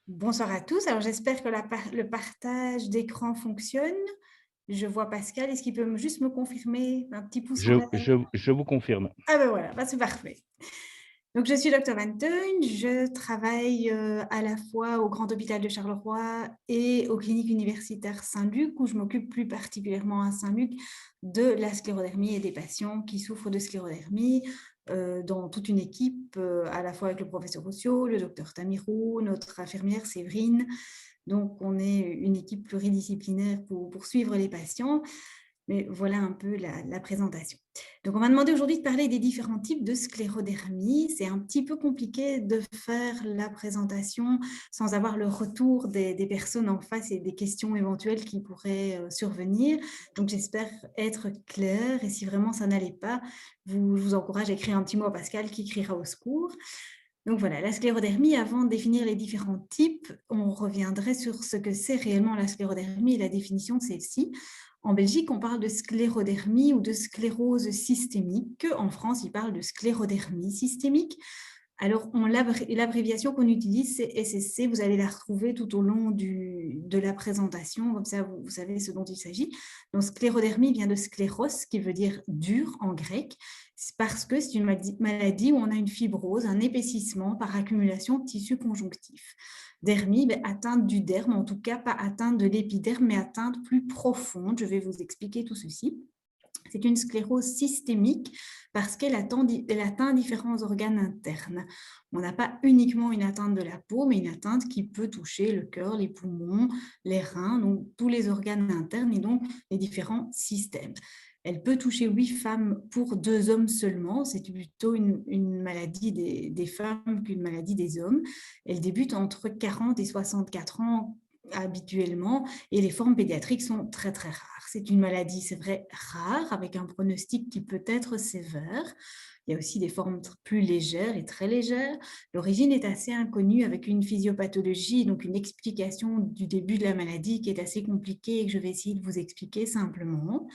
Bonsoir à tous. Alors j'espère que le partage d'écran fonctionne. Je vois Pascal. Est-ce qu'il peut juste me confirmer un petit pouce en Je l'air? je je vous confirme. Ah ben voilà, bah c'est parfait. Donc je suis Dr Vanteuil, je travaille à la fois au Grand Hôpital de Charleroi et aux cliniques universitaires Saint-Luc, où je m'occupe plus particulièrement à Saint-Luc de la sclérodermie et des patients qui souffrent de sclérodermie, dans toute une équipe, à la fois avec le professeur Rossio, le docteur Tamirou, notre infirmière Séverine. Donc, on est une équipe pluridisciplinaire pour suivre les patients. Mais voilà un peu la présentation. Donc, on m'a demandé aujourd'hui de parler des différents types de sclérodermie. C'est un petit peu compliqué de faire la présentation sans avoir le retour des personnes en face et des questions éventuelles qui pourraient survenir. Donc, j'espère être claire et si vraiment ça n'allait pas, je vous encourage à écrire un petit mot à Pascal qui criera au secours. Donc voilà, la sclérodermie, avant de définir les différents types, on reviendrait sur ce que c'est réellement la sclérodermie et la définition de celle-ci. En Belgique, on parle de sclérodermie ou de sclérose systémique. En France, ils parlent de sclérodermie systémique. Alors, l'abréviation qu'on utilise, c'est SSC. Vous allez la retrouver tout au long de la présentation, comme ça vous savez ce dont il s'agit. Donc, sclérodermie vient de scléros, qui veut dire dur en grec. C'est parce que c'est une maladie où on a une fibrose, un épaississement par accumulation de tissu conjonctif. Dermie, atteinte du derme, en tout cas pas atteinte de l'épiderme, mais atteinte plus profonde. Je vais vous expliquer tout ceci. C'est une sclérose systémique parce elle atteint différents organes internes. On n'a pas uniquement une atteinte de la peau, mais une atteinte qui peut toucher le cœur, les poumons, les reins, donc tous les organes internes et donc les différents systèmes. Elle peut toucher 8 femmes pour 2 hommes seulement. C'est plutôt une maladie des femmes qu'une maladie des hommes. Elle débute entre 40 et 64 ans habituellement et les formes pédiatriques sont très très rares. C'est une maladie, c'est vrai, rare, avec un pronostic qui peut être sévère. Il y a aussi des formes plus légères et très légères. L'origine est assez inconnue avec une physiopathologie, donc une explication du début de la maladie qui est assez compliquée et que je vais essayer de vous expliquer simplement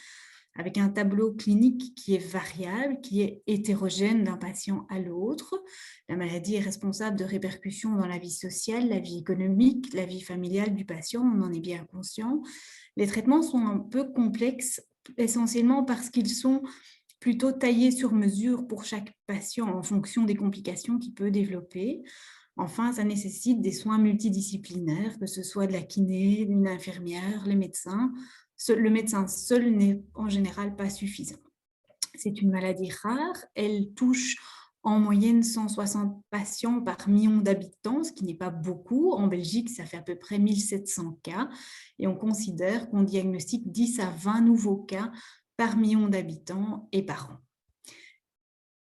avec un tableau clinique qui est variable, qui est hétérogène d'un patient à l'autre. La maladie est responsable de répercussions dans la vie sociale, la vie économique, la vie familiale du patient, on en est bien conscient. Les traitements sont un peu complexes, essentiellement parce qu'ils sont plutôt taillés sur mesure pour chaque patient en fonction des complications qu'il peut développer. Enfin, ça nécessite des soins multidisciplinaires, que ce soit de la kiné, une infirmière, les médecins. Le médecin seul n'est en général pas suffisant. C'est une maladie rare. Elle touche en moyenne 160 patients par million d'habitants, ce qui n'est pas beaucoup. En Belgique, ça fait à peu près 1700 cas. Et on considère qu'on diagnostique 10 à 20 nouveaux cas par million d'habitants et par an.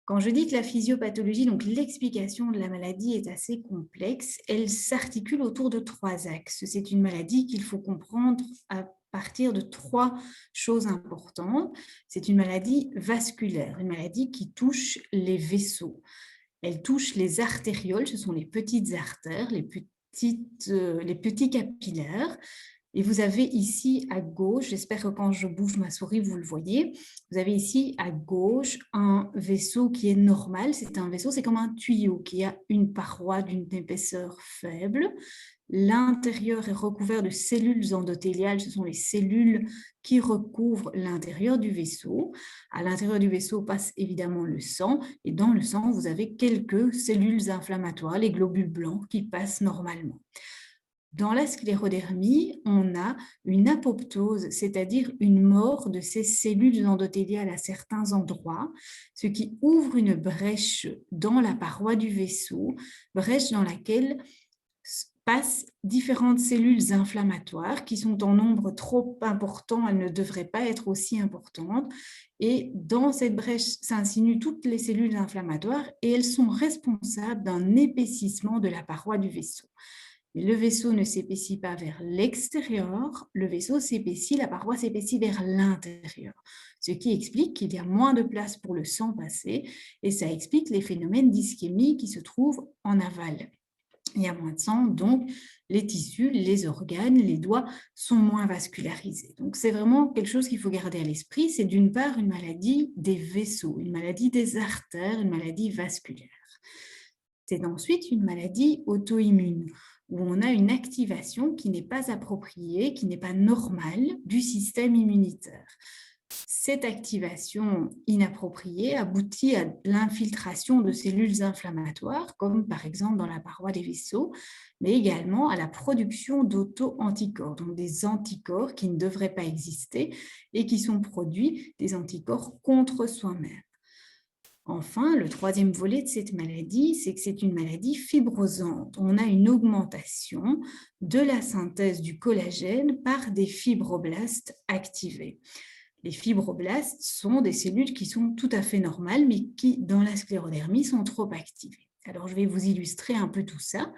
Quand je dis que la physiopathologie, donc l'explication de la maladie est assez complexe, elle s'articule autour de 3 axes. C'est une maladie qu'il faut comprendre à partir de 3 choses importantes. C'est une maladie vasculaire, une maladie qui touche les vaisseaux. Elle touche les artérioles, ce sont les petites artères, les petits capillaires. Et vous avez ici à gauche, j'espère que quand je bouge ma souris, vous le voyez, vous avez ici à gauche un vaisseau qui est normal. C'est un vaisseau, c'est comme un tuyau qui a une paroi d'une épaisseur faible. L'intérieur est recouvert de cellules endothéliales, ce sont les cellules qui recouvrent l'intérieur du vaisseau. À l'intérieur du vaisseau passe évidemment le sang et dans le sang, vous avez quelques cellules inflammatoires, les globules blancs qui passent normalement. Dans la sclérodermie, on a une apoptose, c'est-à-dire une mort de ces cellules endothéliales à certains endroits, ce qui ouvre une brèche dans la paroi du vaisseau, brèche dans laquelle passent différentes cellules inflammatoires qui sont en nombre trop important, elles ne devraient pas être aussi importantes. Et dans cette brèche s'insinuent toutes les cellules inflammatoires et elles sont responsables d'un épaississement de la paroi du vaisseau. Mais le vaisseau ne s'épaissit pas vers l'extérieur, le vaisseau s'épaissit, la paroi s'épaissit vers l'intérieur, ce qui explique qu'il y a moins de place pour le sang passer et ça explique les phénomènes d'ischémie qui se trouvent en aval. Il y a moins de sang, donc les tissus, les organes, les doigts sont moins vascularisés. Donc c'est vraiment quelque chose qu'il faut garder à l'esprit. C'est d'une part une maladie des vaisseaux, une maladie des artères, une maladie vasculaire. C'est ensuite une maladie auto-immune. où on a une activation qui n'est pas appropriée, qui n'est pas normale du système immunitaire. Cette activation inappropriée aboutit à l'infiltration de cellules inflammatoires, comme par exemple dans la paroi des vaisseaux, mais également à la production d'auto-anticorps, donc des anticorps qui ne devraient pas exister et qui sont produits des anticorps contre soi-même. Enfin, le troisième volet de cette maladie, c'est que c'est une maladie fibrosante. On a une augmentation de la synthèse du collagène par des fibroblastes activés. Les fibroblastes sont des cellules qui sont tout à fait normales, mais qui, dans la sclérodermie, sont trop activées. Alors, je vais vous illustrer un peu tout ça.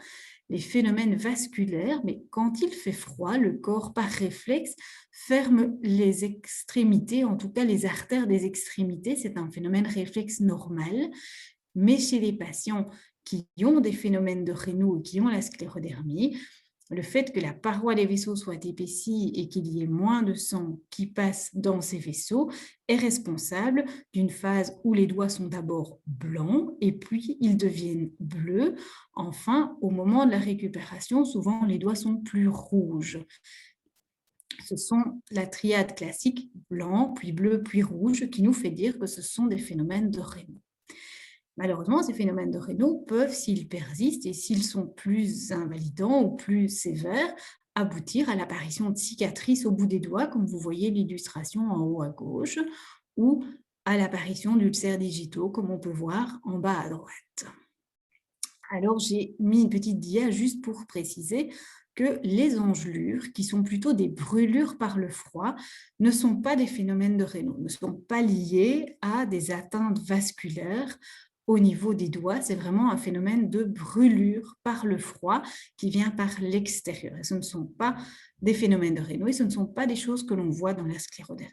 Les phénomènes vasculaires, mais quand il fait froid, le corps, par réflexe, ferme les extrémités, en tout cas les artères des extrémités. C'est un phénomène réflexe normal, mais chez les patients qui ont des phénomènes de Raynaud et qui ont la sclérodermie, le fait que la paroi des vaisseaux soit épaissie et qu'il y ait moins de sang qui passe dans ces vaisseaux est responsable d'une phase où les doigts sont d'abord blancs et puis ils deviennent bleus. Enfin, au moment de la récupération, souvent les doigts sont plus rouges. Ce sont la triade classique blanc, puis bleu, puis rouge qui nous fait dire que ce sont des phénomènes de Raynaud. Malheureusement, ces phénomènes de Raynaud peuvent, s'ils persistent et s'ils sont plus invalidants ou plus sévères, aboutir à l'apparition de cicatrices au bout des doigts, comme vous voyez l'illustration en haut à gauche, ou à l'apparition d'ulcères digitaux, comme on peut voir en bas à droite. Alors, j'ai mis une petite dia juste pour préciser que les engelures, qui sont plutôt des brûlures par le froid, ne sont pas des phénomènes de Raynaud, ne sont pas liés à des atteintes vasculaires au niveau des doigts. C'est vraiment un phénomène de brûlure par le froid qui vient par l'extérieur. Et ce ne sont pas des phénomènes de Raynaud et ce ne sont pas des choses que l'on voit dans la sclérodermie.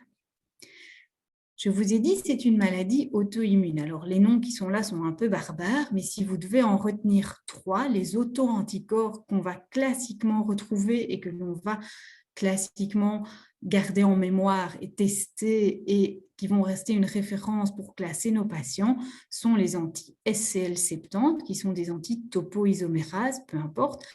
Je vous ai dit, c'est une maladie auto-immune. Alors, les noms qui sont là sont un peu barbares, mais si vous devez en retenir 3, les auto-anticorps qu'on va classiquement retrouver et que l'on va classiquement garder en mémoire et tester et qui vont rester une référence pour classer nos patients sont les anti-SCL70, qui sont des anti-topoisomérases, peu importe,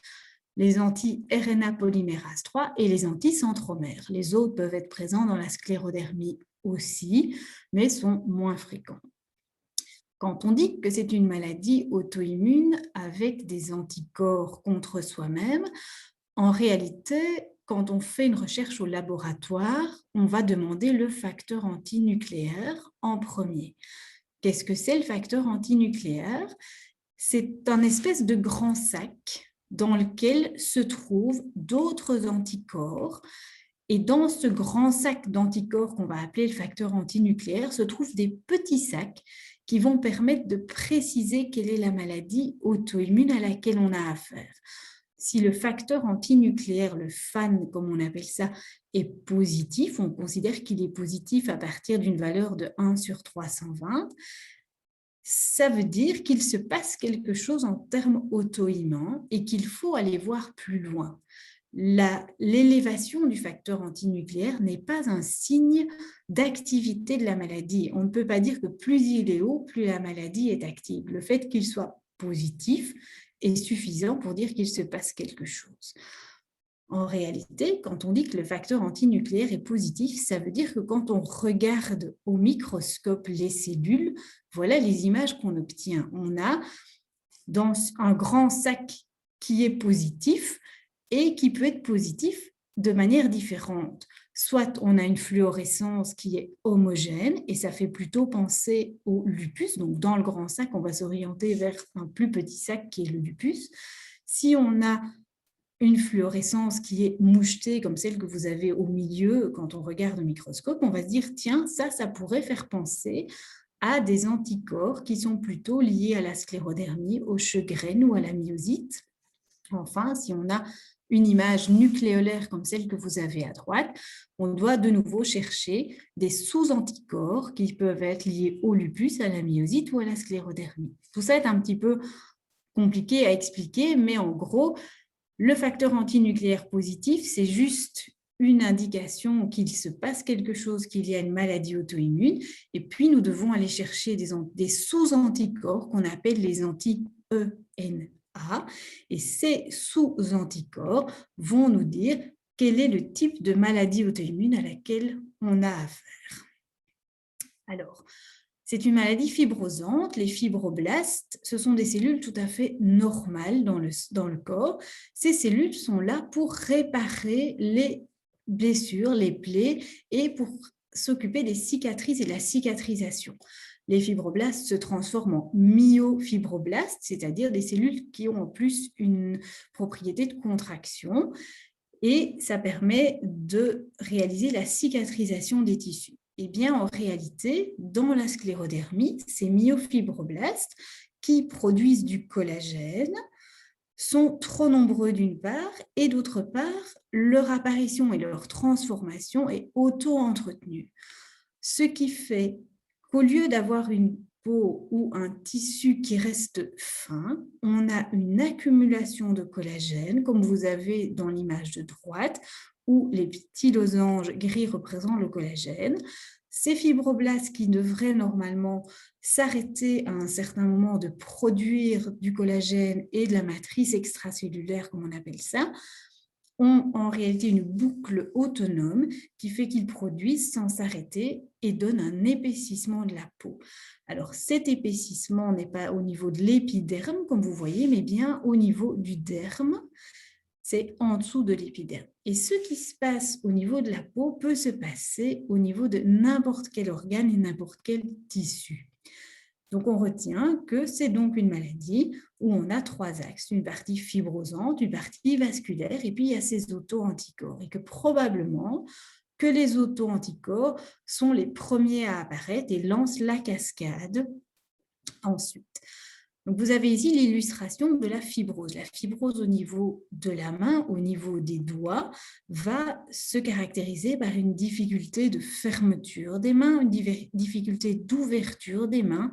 les anti-RNA polymérase 3 et les anti-centromères. Les autres peuvent être présents dans la sclérodermie aussi, mais sont moins fréquents. Quand on dit que c'est une maladie auto-immune avec des anticorps contre soi-même, en réalité, quand on fait une recherche au laboratoire, on va demander le facteur antinucléaire en premier. Qu'est-ce que c'est le facteur antinucléaire? C'est un espèce de grand sac dans lequel se trouvent d'autres anticorps. Et dans ce grand sac d'anticorps qu'on va appeler le facteur antinucléaire, se trouvent des petits sacs qui vont permettre de préciser quelle est la maladie auto-immune à laquelle on a affaire. Si le facteur antinucléaire, le FAN comme on appelle ça, est positif, on considère qu'il est positif à partir d'une valeur de 1 sur 320, ça veut dire qu'il se passe quelque chose en termes auto-immuns et qu'il faut aller voir plus loin. L'élévation du facteur antinucléaire n'est pas un signe d'activité de la maladie. On ne peut pas dire que plus il est haut, plus la maladie est active. Le fait qu'il soit positif est suffisant pour dire qu'il se passe quelque chose. En réalité, quand on dit que le facteur antinucléaire est positif, ça veut dire que quand on regarde au microscope les cellules, voilà les images qu'on obtient. On a dans un grand sac qui est positif et qui peut être positif de manière différente. Soit on a une fluorescence qui est homogène et ça fait plutôt penser au lupus. Donc dans le grand sac, on va s'orienter vers un plus petit sac qui est le lupus. Si on a une fluorescence qui est mouchetée comme celle que vous avez au milieu quand on regarde au microscope, on va se dire, tiens, ça pourrait faire penser à des anticorps qui sont plutôt liés à la sclérodermie, au Sjögren ou à la myosite. Enfin, si on a une image nucléolaire comme celle que vous avez à droite, on doit de nouveau chercher des sous-anticorps qui peuvent être liés au lupus, à la myosite ou à la sclérodermie. Tout ça est un petit peu compliqué à expliquer, mais en gros, le facteur antinucléaire positif, c'est juste une indication qu'il se passe quelque chose, qu'il y a une maladie auto-immune, et puis nous devons aller chercher des sous-anticorps qu'on appelle les anti-ENA. A, et ces sous-anticorps vont nous dire quel est le type de maladie auto-immune à laquelle on a affaire. Alors, c'est une maladie fibrosante. Les fibroblastes, ce sont des cellules tout à fait normales dans le corps. Ces cellules sont là pour réparer les blessures, les plaies et pour s'occuper des cicatrices et de la cicatrisation. Les fibroblastes se transforment en myofibroblastes, c'est-à-dire des cellules qui ont en plus une propriété de contraction, et ça permet de réaliser la cicatrisation des tissus. Eh bien, en réalité, dans la sclérodermie, ces myofibroblastes qui produisent du collagène sont trop nombreux d'une part, et d'autre part, leur apparition et leur transformation est auto-entretenue. Ce qui fait qu'au lieu d'avoir une peau ou un tissu qui reste fin, on a une accumulation de collagène, comme vous avez dans l'image de droite, où les petits losanges gris représentent le collagène. Ces fibroblastes qui devraient normalement s'arrêter à un certain moment de produire du collagène et de la matrice extracellulaire, comme on appelle ça, ont en réalité une boucle autonome qui fait qu'ils produisent sans s'arrêter et donnent un épaississement de la peau. Alors cet épaississement n'est pas au niveau de l'épiderme, comme vous voyez, mais bien au niveau du derme. C'est en dessous de l'épiderme. Et ce qui se passe au niveau de la peau peut se passer au niveau de n'importe quel organe et n'importe quel tissu. Donc, on retient que c'est donc une maladie où on a trois axes, une partie fibrosante, une partie vasculaire, et puis il y a ces auto-anticorps. Et que probablement que les auto-anticorps sont les premiers à apparaître et lancent la cascade ensuite. Donc, vous avez ici l'illustration de la fibrose. La fibrose au niveau de la main, au niveau des doigts, va se caractériser par une difficulté de fermeture des mains, une difficulté d'ouverture des mains,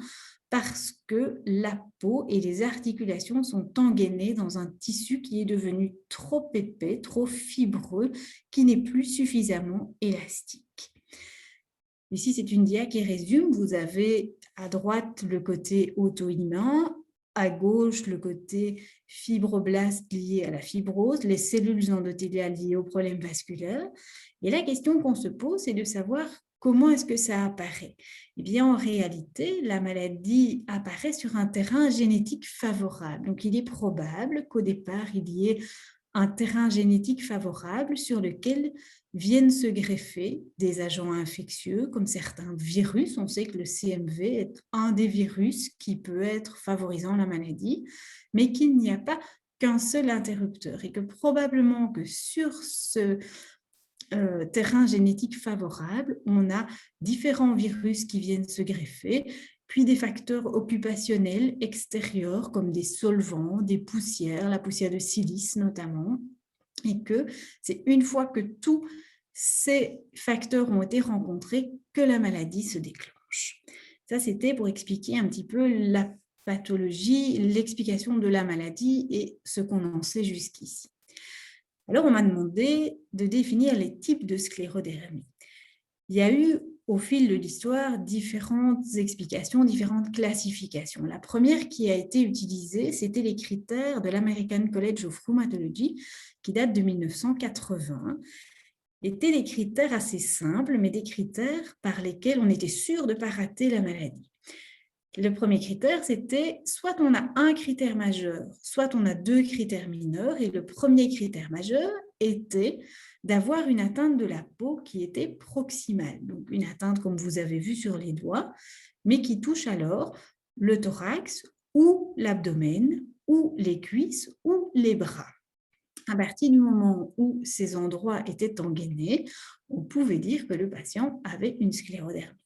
parce que la peau et les articulations sont engainées dans un tissu qui est devenu trop épais, trop fibreux, qui n'est plus suffisamment élastique. Ici, c'est une dia qui résume. Vous avez à droite le côté auto-immun, à gauche le côté fibroblast lié à la fibrose, les cellules endothéliales liées aux problèmes vasculaires. Et la question qu'on se pose, c'est de savoir comment est-ce que ça apparaît. Eh bien, en réalité, la maladie apparaît sur un terrain génétique favorable. Donc, il est probable qu'au départ, il y ait un terrain génétique favorable sur lequel viennent se greffer des agents infectieux comme certains virus. On sait que le CMV est un des virus qui peut être favorisant la maladie, mais qu'il n'y a pas qu'un seul interrupteur et que probablement que sur ce terrain génétique favorable, on a différents virus qui viennent se greffer, puis des facteurs occupationnels extérieurs comme des solvants, des poussières, la poussière de silice notamment, et que c'est une fois que tous ces facteurs ont été rencontrés que la maladie se déclenche. Ça, c'était pour expliquer un petit peu la pathologie, l'explication de la maladie et ce qu'on en sait jusqu'ici. Alors, on m'a demandé de définir les types de sclérodermie. Il y a eu, au fil de l'histoire, différentes explications, différentes classifications. La première qui a été utilisée, c'était les critères de l'American College of Rheumatology, qui date de 1980. Étaient des critères assez simples, mais des critères par lesquels on était sûr de ne pas rater la maladie. Le premier critère, c'était soit on a un critère majeur, soit on a deux critères mineurs. Et le premier critère majeur était d'avoir une atteinte de la peau qui était proximale. Donc une atteinte comme vous avez vu sur les doigts, mais qui touche alors le thorax ou l'abdomen ou les cuisses ou les bras. À partir du moment où ces endroits étaient engainés, on pouvait dire que le patient avait une sclérodermie.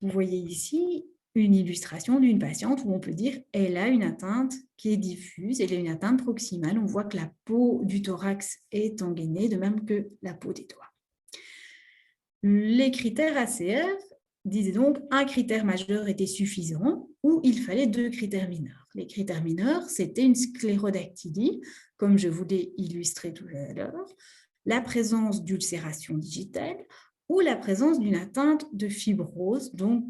Vous voyez ici une illustration d'une patiente où on peut dire qu'elle a une atteinte qui est diffuse, elle a une atteinte proximale. On voit que la peau du thorax est engainée, de même que la peau des doigts. Les critères ACR disaient donc un critère majeur était suffisant ou il fallait deux critères mineurs. Les critères mineurs, c'était une sclérodactylie, comme je vous l'ai illustré tout à l'heure, la présence d'ulcération digitale, ou la présence d'une atteinte de fibrose, donc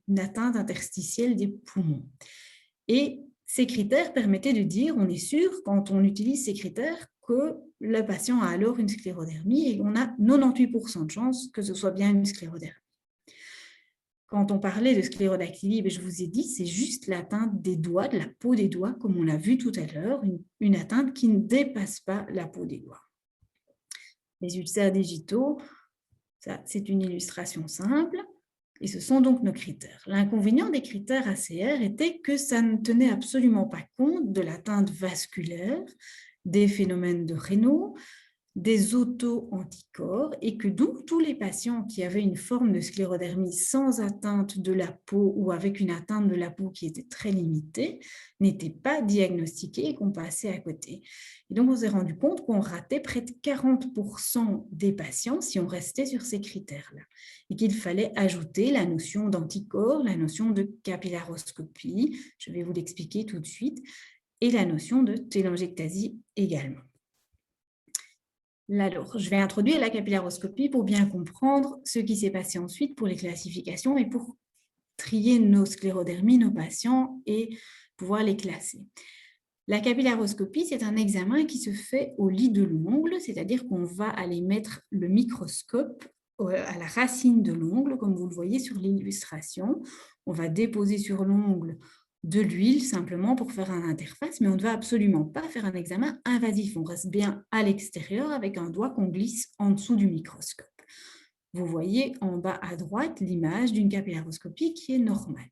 une atteinte interstitielle des poumons. Et Ces critères permettaient de dire, on est sûr, quand on utilise ces critères, que le patient a alors une sclérodermie et on a 98% de chances que ce soit bien une sclérodermie. Quand on parlait de sclérodactylie, je vous ai dit, c'est juste l'atteinte des doigts, de la peau des doigts, comme on l'a vu tout à l'heure, une atteinte qui ne dépasse pas la peau des doigts. Les ulcères digitaux, ça, c'est une illustration simple, et ce sont donc nos critères. L'inconvénient des critères ACR était que ça ne tenait absolument pas compte de l'atteinte vasculaire, des phénomènes de Raynaud, des auto-anticorps et que donc tous les patients qui avaient une forme de sclérodermie sans atteinte de la peau ou avec une atteinte de la peau qui était très limitée n'étaient pas diagnostiqués et qu'on passait à côté. Et donc on s'est rendu compte qu'on ratait près de 40% des patients si on restait sur ces critères-là et qu'il fallait ajouter la notion d'anticorps, la notion de capillaroscopie, je vais vous l'expliquer tout de suite, et la notion de télangiectasie également. Alors, je vais introduire la capillaroscopie pour bien comprendre ce qui s'est passé ensuite pour les classifications et pour trier nos sclérodermies, nos patients et pouvoir les classer. La capillaroscopie, c'est un examen qui se fait au lit de l'ongle, c'est-à-dire qu'on va aller mettre le microscope à la racine de l'ongle, comme vous le voyez sur l'illustration. On va déposer sur l'ongle de l'huile simplement pour faire une interface, mais on ne va absolument pas faire un examen invasif. On reste bien à l'extérieur avec un doigt qu'on glisse en dessous du microscope. Vous voyez en bas à droite l'image d'une capillaroscopie qui est normale.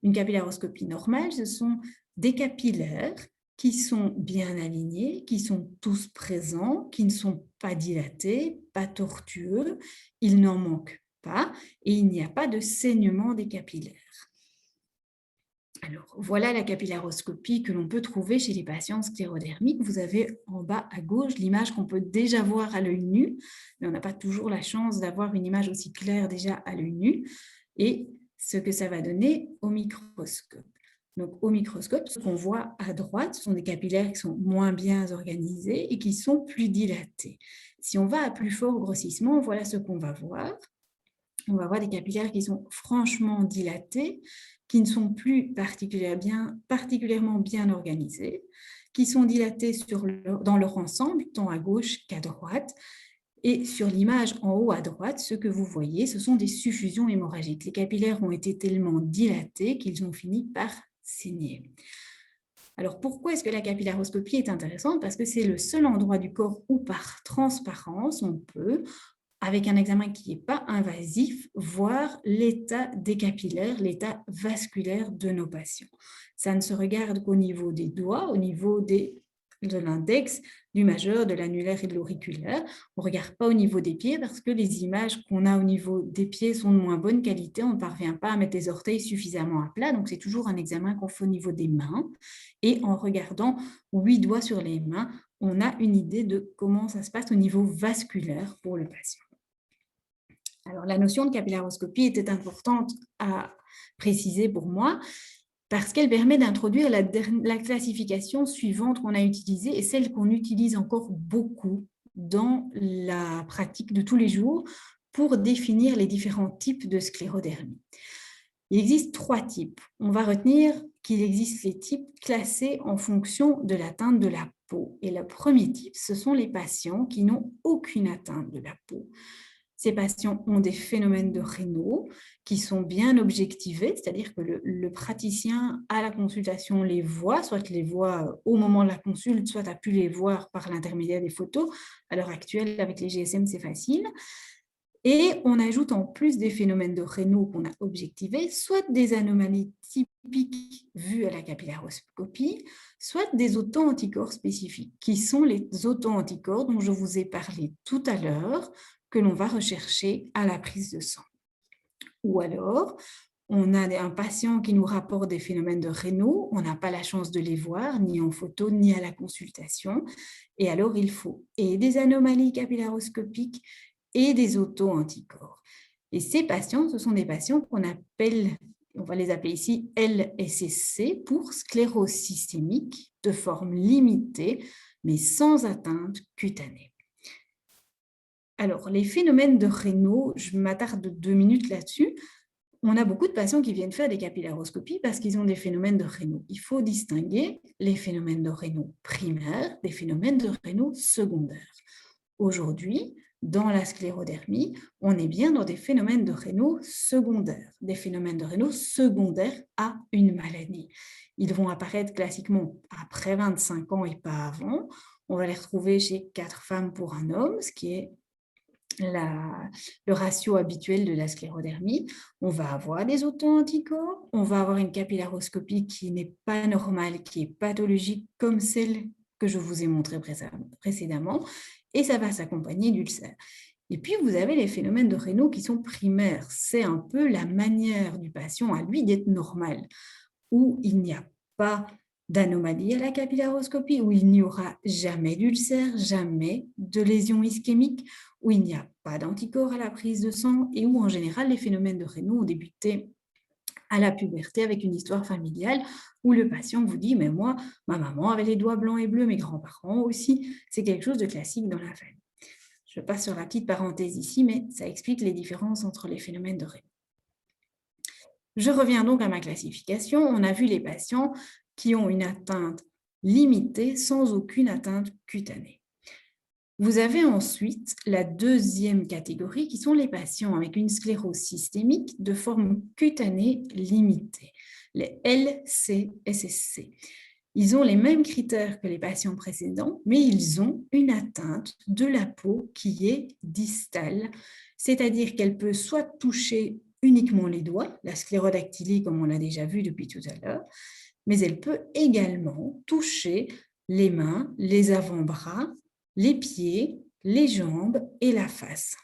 Une capillaroscopie normale, ce sont des capillaires qui sont bien alignés, qui sont tous présents, qui ne sont pas dilatés, pas tortueux, il n'en manque pas et il n'y a pas de saignement des capillaires. Alors, voilà la capillaroscopie que l'on peut trouver chez les patients sclérodermiques. Vous avez en bas à gauche l'image qu'on peut déjà voir à l'œil nu, mais on n'a pas toujours la chance d'avoir une image aussi claire déjà à l'œil nu, et ce que ça va donner au microscope. Donc, au microscope, ce qu'on voit à droite, ce sont des capillaires qui sont moins bien organisés et qui sont plus dilatés. Si on va à plus fort grossissement, voilà ce qu'on va voir. On va voir des capillaires qui sont franchement dilatés, qui ne sont plus particulièrement bien organisés, qui sont dilatés dans leur ensemble, tant à gauche qu'à droite. Et sur l'image en haut à droite, ce que vous voyez, ce sont des suffusions hémorragiques. Les capillaires ont été tellement dilatés qu'ils ont fini par saigner. Alors, pourquoi est-ce que la capillaroscopie est intéressante? Parce que c'est le seul endroit du corps où, par transparence, on peut, avec un examen qui n'est pas invasif, voir l'état des capillaires, l'état vasculaire de nos patients. Ça ne se regarde qu'au niveau des doigts, au niveau de l'index, du majeur, de l'annulaire et de l'auriculaire. On ne regarde pas au niveau des pieds parce que les images qu'on a au niveau des pieds sont de moins bonne qualité. On ne parvient pas à mettre les orteils suffisamment à plat. Donc, c'est toujours un examen qu'on fait au niveau des mains. Et en regardant 8 doigts sur les mains, on a une idée de comment ça se passe au niveau vasculaire pour le patient. Alors, la notion de capillaroscopie était importante à préciser pour moi parce qu'elle permet d'introduire la classification suivante qu'on a utilisée et celle qu'on utilise encore beaucoup dans la pratique de tous les jours pour définir les différents types de sclérodermie. Il existe 3 types. On va retenir qu'il existe les types classés en fonction de l'atteinte de la peau. Et le premier type, ce sont les patients qui n'ont aucune atteinte de la peau. Ces patients ont des phénomènes de Raynaud qui sont bien objectivés, c'est-à-dire que le praticien à la consultation les voit, soit les voit au moment de la consulte, soit a pu les voir par l'intermédiaire des photos. À l'heure actuelle, avec les GSM, c'est facile. Et on ajoute en plus des phénomènes de Raynaud qu'on a objectivés, soit des anomalies typiques vues à la capillaroscopie, soit des auto-anticorps spécifiques, qui sont les auto-anticorps dont je vous ai parlé tout à l'heure, que l'on va rechercher à la prise de sang. Ou alors, on a un patient qui nous rapporte des phénomènes de Raynaud, on n'a pas la chance de les voir, ni en photo, ni à la consultation. Et alors, il faut et des anomalies capillaroscopiques et des auto-anticorps. Et ces patients, ce sont des patients qu'on appelle, on va les appeler ici LSSC pour sclérose systémique de forme limitée, mais sans atteinte cutanée. Alors, les phénomènes de Raynaud, je m'attarde 2 minutes là-dessus. On a beaucoup de patients qui viennent faire des capillaroscopies parce qu'ils ont des phénomènes de Raynaud. Il faut distinguer les phénomènes de Raynaud primaires des phénomènes de Raynaud secondaires. Aujourd'hui, dans la sclérodermie, on est bien dans des phénomènes de Raynaud secondaires, des phénomènes de Raynaud secondaires à une maladie. Ils vont apparaître classiquement après 25 ans et pas avant. On va les retrouver chez 4 femmes pour un homme, ce qui est le ratio habituel de la sclérodermie. On va avoir des auto-anticorps, on va avoir une capillaroscopie qui n'est pas normale, qui est pathologique comme celle que je vous ai montrée précédemment, et ça va s'accompagner d'ulcères. Et puis, vous avez les phénomènes de Raynaud qui sont primaires. C'est un peu la manière du patient à lui d'être normal, où il n'y a pas d'anomalie à la capillaroscopie, où il n'y aura jamais d'ulcère, jamais de lésion ischémique, où il n'y a pas d'anticorps à la prise de sang et où en général les phénomènes de Raynaud ont débuté à la puberté avec une histoire familiale où le patient vous dit « mais moi, ma maman avait les doigts blancs et bleus, mes grands-parents aussi ». C'est quelque chose de classique dans la famille. Je passe sur la petite parenthèse ici, mais ça explique les différences entre les phénomènes de Raynaud. Je reviens donc à ma classification. On a vu les patients qui ont une atteinte limitée sans aucune atteinte cutanée. Vous avez ensuite la deuxième catégorie qui sont les patients avec une sclérose systémique de forme cutanée limitée, les LCSSC. Ils ont les mêmes critères que les patients précédents, mais ils ont une atteinte de la peau qui est distale, c'est-à-dire qu'elle peut soit toucher uniquement les doigts, la sclérodactylie comme on l'a déjà vu depuis tout à l'heure, mais elle peut également toucher les mains, les avant-bras, les pieds, les jambes et la face.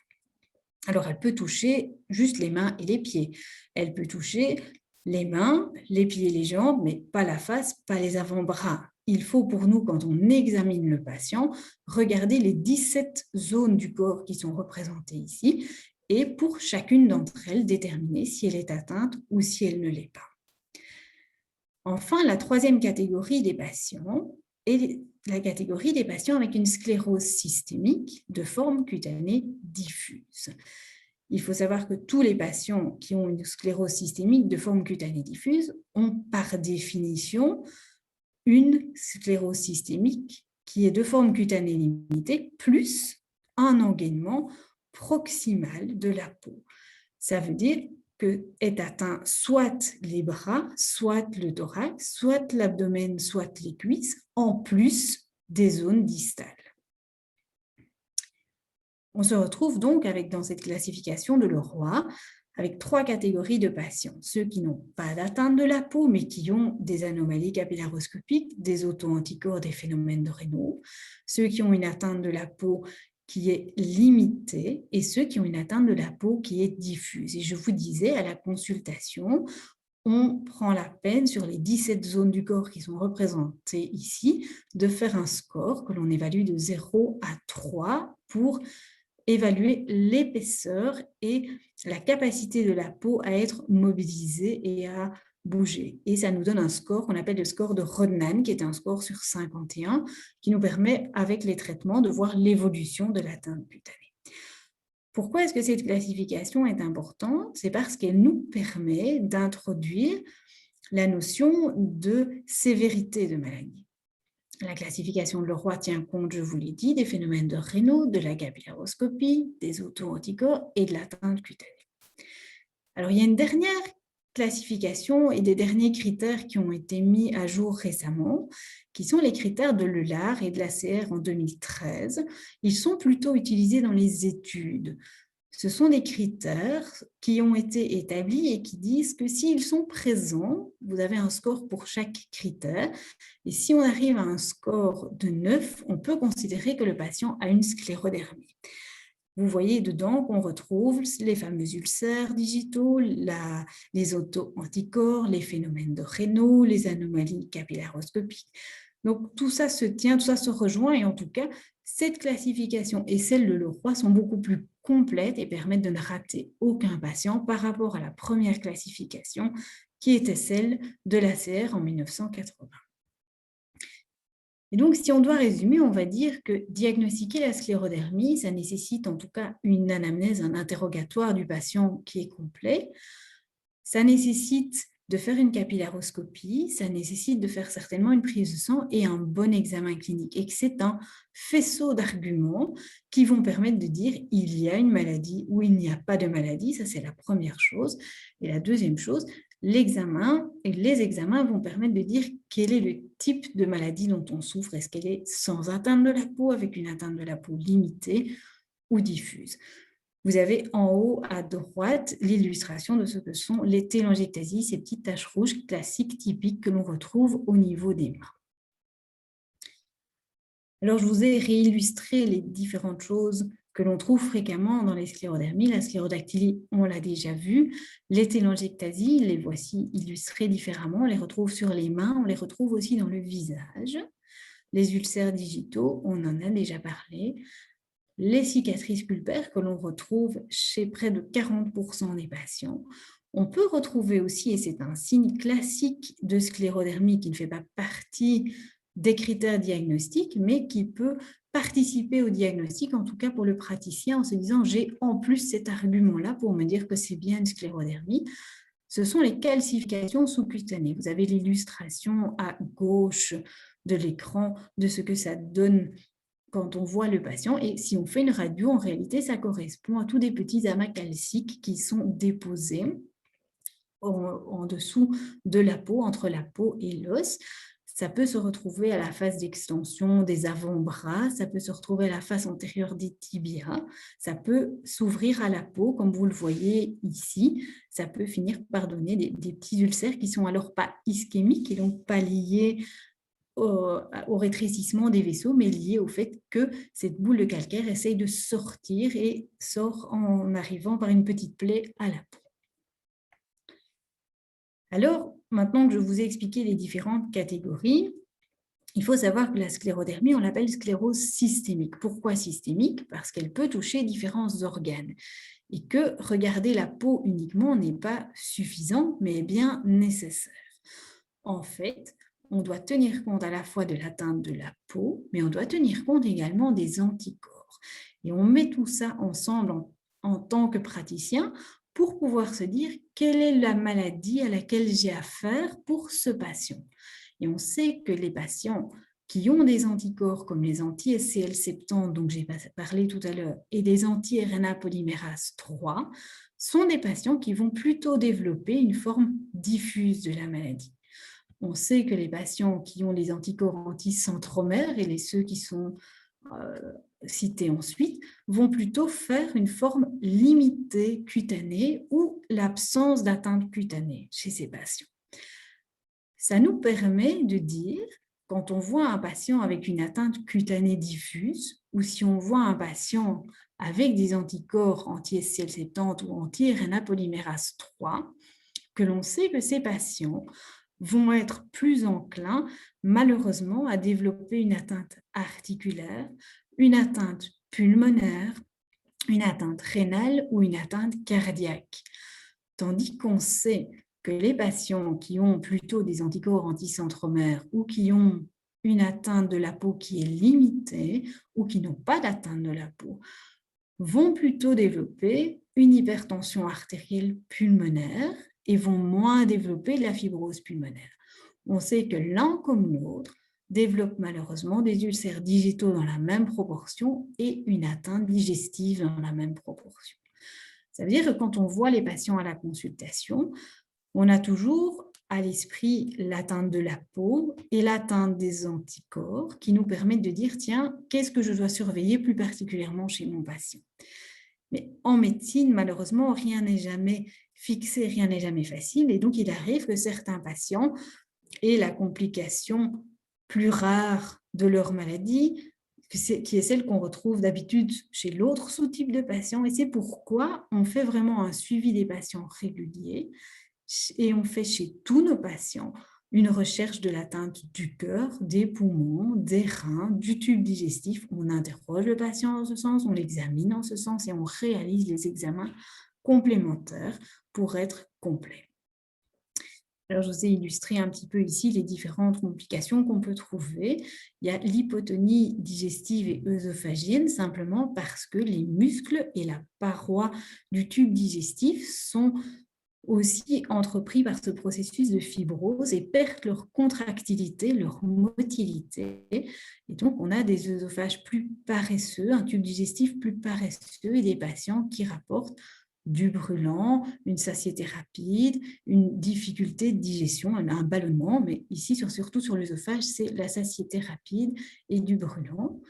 Alors, elle peut toucher juste les mains et les pieds. Elle peut toucher les mains, les pieds et les jambes, mais pas la face, pas les avant-bras. Il faut pour nous, quand on examine le patient, regarder les 17 zones du corps qui sont représentées ici et pour chacune d'entre elles, déterminer si elle est atteinte ou si elle ne l'est pas. Enfin, la troisième catégorie des patients est la catégorie des patients avec une sclérose systémique de forme cutanée diffuse. Il faut savoir que tous les patients qui ont une sclérose systémique de forme cutanée diffuse ont par définition une sclérose systémique qui est de forme cutanée limitée plus un engainement proximal de la peau. Ça veut dire qu'est atteint soit les bras, soit le thorax, soit l'abdomen, soit les cuisses, en plus des zones distales. On se retrouve donc dans cette classification de Leroy avec 3 catégories de patients. Ceux qui n'ont pas d'atteinte de la peau, mais qui ont des anomalies capillaroscopiques, des auto-anticorps, des phénomènes de Raynaud. Ceux qui ont une atteinte de la peau qui est limitée et ceux qui ont une atteinte de la peau qui est diffuse. Et je vous disais, à la consultation, on prend la peine sur les 17 zones du corps qui sont représentées ici de faire un score que l'on évalue de 0 à 3 pour évaluer l'épaisseur et la capacité de la peau à être mobilisée et à bouger. Et ça nous donne un score qu'on appelle le score de Rodnan, qui est un score sur 51, qui nous permet, avec les traitements, de voir l'évolution de l'atteinte cutanée. Pourquoi est-ce que cette classification est importante? C'est parce qu'elle nous permet d'introduire la notion de sévérité de maladie. La classification de Leroy tient compte, je vous l'ai dit, des phénomènes de Raynaud, de la capillaroscopie, des auto-anticorps et de l'atteinte cutanée. Alors, il y a une dernière classification et des derniers critères qui ont été mis à jour récemment, qui sont les critères de l'EULAR et de l'ACR en 2013. Ils sont plutôt utilisés dans les études. Ce sont des critères qui ont été établis et qui disent que s'ils sont présents, vous avez un score pour chaque critère. Et si on arrive à un score de 9, on peut considérer que le patient a une sclérodermie. Vous voyez dedans qu'on retrouve les fameux ulcères digitaux, les auto-anticorps, les phénomènes de Raynaud, les anomalies capillaroscopiques. Donc, tout ça se tient, tout ça se rejoint et en tout cas, cette classification et celle de Leroy sont beaucoup plus complètes et permettent de ne rater aucun patient par rapport à la première classification qui était celle de l'ACR en 1980. Et donc, si on doit résumer, on va dire que diagnostiquer la sclérodermie, ça nécessite en tout cas une anamnèse, un interrogatoire du patient qui est complet. Ça nécessite de faire une capillaroscopie, ça nécessite de faire certainement une prise de sang et un bon examen clinique. Et que c'est un faisceau d'arguments qui vont permettre de dire il y a une maladie ou il n'y a pas de maladie. Ça, c'est la première chose. Et la deuxième chose, l'examen et les examens vont permettre de dire quel est le type de maladie dont on souffre. Est-ce qu'elle est sans atteinte de la peau, avec une atteinte de la peau limitée ou diffuse? Vous avez en haut à droite l'illustration de ce que sont les télangiectasies, ces petites taches rouges classiques, typiques que l'on retrouve au niveau des mains. Alors, je vous ai réillustré les différentes choses que l'on trouve fréquemment dans les sclérodermies. La sclérodactylie, on l'a déjà vu. Les télangiectasies, les voici illustrées différemment. On les retrouve sur les mains, on les retrouve aussi dans le visage. Les ulcères digitaux, on en a déjà parlé. Les cicatrices pulpaires que l'on retrouve chez près de 40% des patients. On peut retrouver aussi, et c'est un signe classique de sclérodermie qui ne fait pas partie des critères diagnostiques, mais qui peut participer au diagnostic, en tout cas pour le praticien, en se disant j'ai en plus cet argument-là pour me dire que c'est bien une sclérodermie. Ce sont les calcifications sous-cutanées. Vous avez l'illustration à gauche de l'écran de ce que ça donne quand on voit le patient. Et si on fait une radio, en réalité, ça correspond à tous des petits amas calciques qui sont déposés en dessous de la peau, entre la peau et l'os. Ça peut se retrouver à la face d'extension des avant-bras, ça peut se retrouver à la face antérieure des tibias, ça peut s'ouvrir à la peau, comme vous le voyez ici. Ça peut finir par donner des petits ulcères qui sont alors pas ischémiques et donc pas liés au rétrécissement des vaisseaux, mais lié au fait que cette boule de calcaire essaye de sortir et sort en arrivant par une petite plaie à la peau. Alors, maintenant que je vous ai expliqué les différentes catégories, il faut savoir que la sclérodermie, on l'appelle sclérose systémique. Pourquoi systémique? Parce qu'elle peut toucher différents organes et que regarder la peau uniquement n'est pas suffisant, mais est bien nécessaire. En fait, on doit tenir compte à la fois de l'atteinte de la peau, mais on doit tenir compte également des anticorps. Et on met tout ça ensemble en tant que praticien pour pouvoir se dire quelle est la maladie à laquelle j'ai affaire pour ce patient. Et on sait que les patients qui ont des anticorps comme les anti-SCL70, dont j'ai parlé tout à l'heure, et des anti-RNA polymérase 3, sont des patients qui vont plutôt développer une forme diffuse de la maladie. On sait que les patients qui ont les anticorps anti-centromères et ceux qui sont cités ensuite vont plutôt faire une forme limitée cutanée ou l'absence d'atteinte cutanée chez ces patients. Ça nous permet de dire, quand on voit un patient avec une atteinte cutanée diffuse ou si on voit un patient avec des anticorps anti-SCL70 ou anti-RNA polymérase 3, que l'on sait que ces patients vont être plus enclins, malheureusement, à développer une atteinte articulaire, une atteinte pulmonaire, une atteinte rénale ou une atteinte cardiaque. Tandis qu'on sait que les patients qui ont plutôt des anticorps anticentromères ou qui ont une atteinte de la peau qui est limitée ou qui n'ont pas d'atteinte de la peau vont plutôt développer une hypertension artérielle pulmonaire et vont moins développer la fibrose pulmonaire. On sait que l'un comme l'autre développe malheureusement des ulcères digitaux dans la même proportion et une atteinte digestive dans la même proportion. Ça veut dire que quand on voit les patients à la consultation, on a toujours à l'esprit l'atteinte de la peau et l'atteinte des anticorps qui nous permettent de dire, tiens, qu'est-ce que je dois surveiller plus particulièrement chez mon patient? Mais en médecine, malheureusement, rien n'est jamais fixé, rien n'est jamais facile. Et donc, il arrive que certains patients aient la complication plus rare de leur maladie, qui est celle qu'on retrouve d'habitude chez l'autre sous-type de patient. Et c'est pourquoi on fait vraiment un suivi des patients réguliers et on fait chez tous nos patients une recherche de l'atteinte du cœur, des poumons, des reins, du tube digestif. On interroge le patient en ce sens, on l'examine en ce sens et on réalise les examens complémentaires pour être complet. Alors, je vous ai illustré un petit peu ici les différentes complications qu'on peut trouver. Il y a l'hypotonie digestive et œsophagienne, simplement parce que les muscles et la paroi du tube digestif sont aussi entrepris par ce processus de fibrose et perdent leur contractilité, leur motilité. Et donc, on a des œsophages plus paresseux, un tube digestif plus paresseux et des patients qui rapportent du brûlant, une satiété rapide, une difficulté de digestion, un ballonnement, mais ici, surtout sur l'œsophage, c'est la satiété rapide et du brûlant.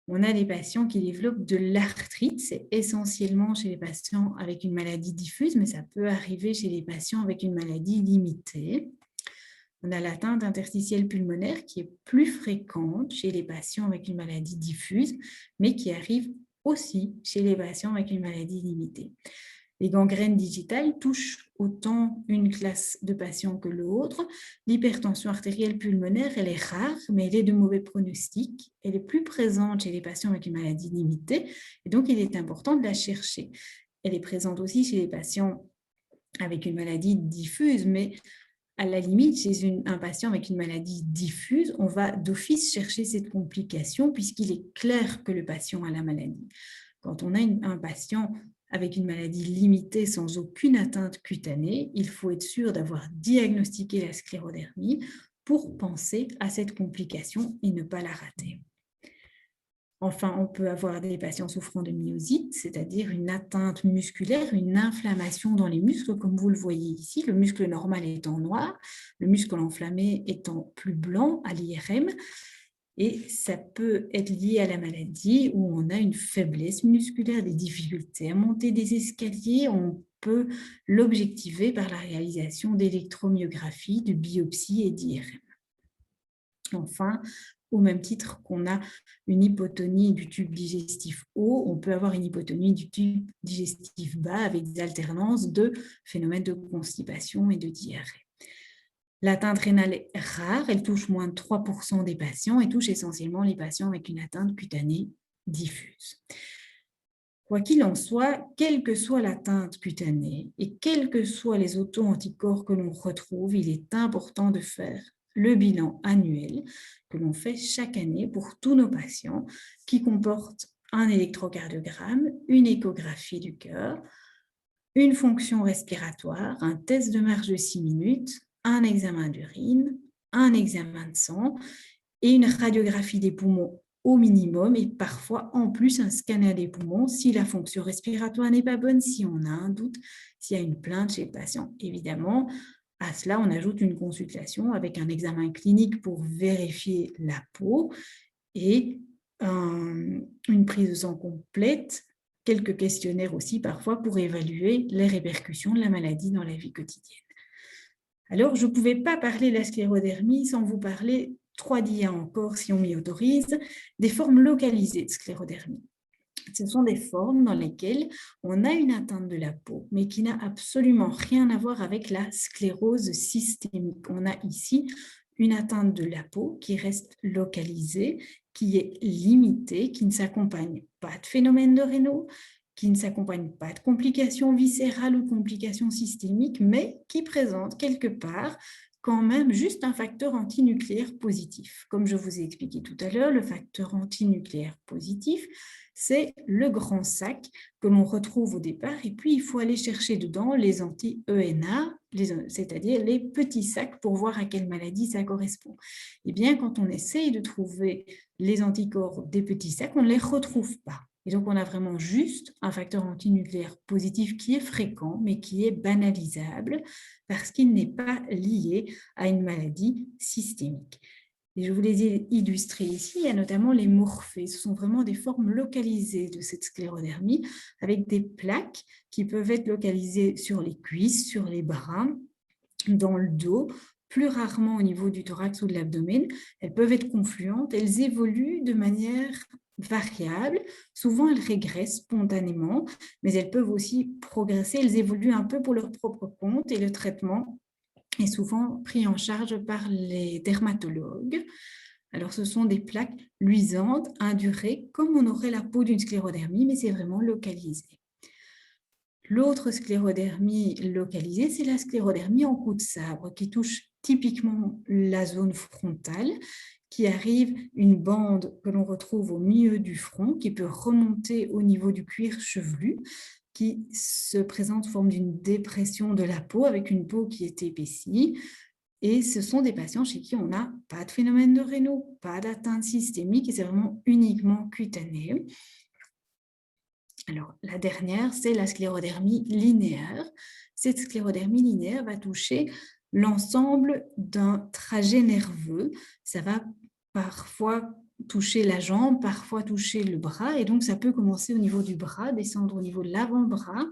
On a des patients qui développent de l'arthrite, c'est essentiellement chez les patients avec une maladie diffuse, mais ça peut arriver chez les patients avec une maladie limitée. On a l'atteinte interstitielle pulmonaire qui est plus fréquente chez les patients avec une maladie diffuse, mais qui arrive aussi chez les patients avec une maladie limitée. Les gangrènes digitales touchent autant une classe de patients que l'autre. L'hypertension artérielle pulmonaire, elle est rare, mais elle est de mauvais pronostic. Elle est plus présente chez les patients avec une maladie limitée, et donc il est important de la chercher. Elle est présente aussi chez les patients avec une maladie diffuse, mais à la limite, chez un patient avec une maladie diffuse, on va d'office chercher cette complication puisqu'il est clair que le patient a la maladie. Quand on a un patient avec une maladie limitée sans aucune atteinte cutanée, il faut être sûr d'avoir diagnostiqué la sclérodermie pour penser à cette complication et ne pas la rater. Enfin, on peut avoir des patients souffrant de myosite, c'est-à-dire une atteinte musculaire, une inflammation dans les muscles, comme vous le voyez ici, le muscle normal étant noir, le muscle enflammé étant plus blanc à l'IRM. Et ça peut être lié à la maladie où on a une faiblesse musculaire, des difficultés à monter des escaliers. On peut l'objectiver par la réalisation d'électromyographie, de biopsie et d'IRM. Enfin, au même titre qu'on a une hypotonie du tube digestif haut, on peut avoir une hypotonie du tube digestif bas avec des alternances de phénomènes de constipation et de diarrhée. L'atteinte rénale est rare, elle touche moins de 3% des patients et touche essentiellement les patients avec une atteinte cutanée diffuse. Quoi qu'il en soit, quelle que soit l'atteinte cutanée et quels que soient les auto-anticorps que l'on retrouve, il est important de faire le bilan annuel que l'on fait chaque année pour tous nos patients qui comporte un électrocardiogramme, une échographie du cœur, une fonction respiratoire, un test de marche de 6 minutes, un examen d'urine, un examen de sang et une radiographie des poumons au minimum et parfois en plus un scanner des poumons si la fonction respiratoire n'est pas bonne, si on a un doute, s'il y a une plainte chez le patient. Évidemment, à cela, on ajoute une consultation avec un examen clinique pour vérifier la peau et une prise de sang complète, quelques questionnaires aussi parfois pour évaluer les répercussions de la maladie dans la vie quotidienne. Alors, je ne pouvais pas parler de la sclérodermie sans vous parler, 3 dias encore si on m'y autorise, des formes localisées de sclérodermie. Ce sont des formes dans lesquelles on a une atteinte de la peau, mais qui n'a absolument rien à voir avec la sclérose systémique. On a ici une atteinte de la peau qui reste localisée, qui est limitée, qui ne s'accompagne pas de phénomène de Raynaud, qui ne s'accompagne pas de complications viscérales ou complications systémiques, mais qui présente quelque part quand même juste un facteur antinucléaire positif. Comme je vous ai expliqué tout à l'heure, le facteur antinucléaire positif, c'est le grand sac que l'on retrouve au départ et puis il faut aller chercher dedans les anti-ENA, c'est-à-dire les petits sacs pour voir à quelle maladie ça correspond. Et bien, quand on essaye de trouver les anticorps des petits sacs, on ne les retrouve pas. Et donc, on a vraiment juste un facteur antinucléaire positif qui est fréquent, mais qui est banalisable parce qu'il n'est pas lié à une maladie systémique. Et je vous les ai illustrés ici, il y a notamment les morphées. Ce sont vraiment des formes localisées de cette sclérodermie avec des plaques qui peuvent être localisées sur les cuisses, sur les bras, dans le dos, plus rarement au niveau du thorax ou de l'abdomen. Elles peuvent être confluentes, elles évoluent de manière variable. Souvent, elles régressent spontanément, mais elles peuvent aussi progresser. Elles évoluent un peu pour leur propre compte et le traitement est souvent pris en charge par les dermatologues. Alors, ce sont des plaques luisantes, indurées, comme on aurait la peau d'une sclérodermie, mais c'est vraiment localisé. L'autre sclérodermie localisée, c'est la sclérodermie en coup de sabre, qui touche typiquement la zone frontale, qui arrive une bande que l'on retrouve au milieu du front, qui peut remonter au niveau du cuir chevelu, qui se présente sous forme d'une dépression de la peau avec une peau qui est épaissie. Et ce sont des patients chez qui on n'a pas de phénomène de Raynaud, pas d'atteinte systémique et c'est vraiment uniquement cutané. Alors, la dernière, c'est la sclérodermie linéaire. Cette sclérodermie linéaire va toucher l'ensemble d'un trajet nerveux. Ça va parfois toucher la jambe, parfois toucher le bras, et donc ça peut commencer au niveau du bras, descendre au niveau de l'avant-bras,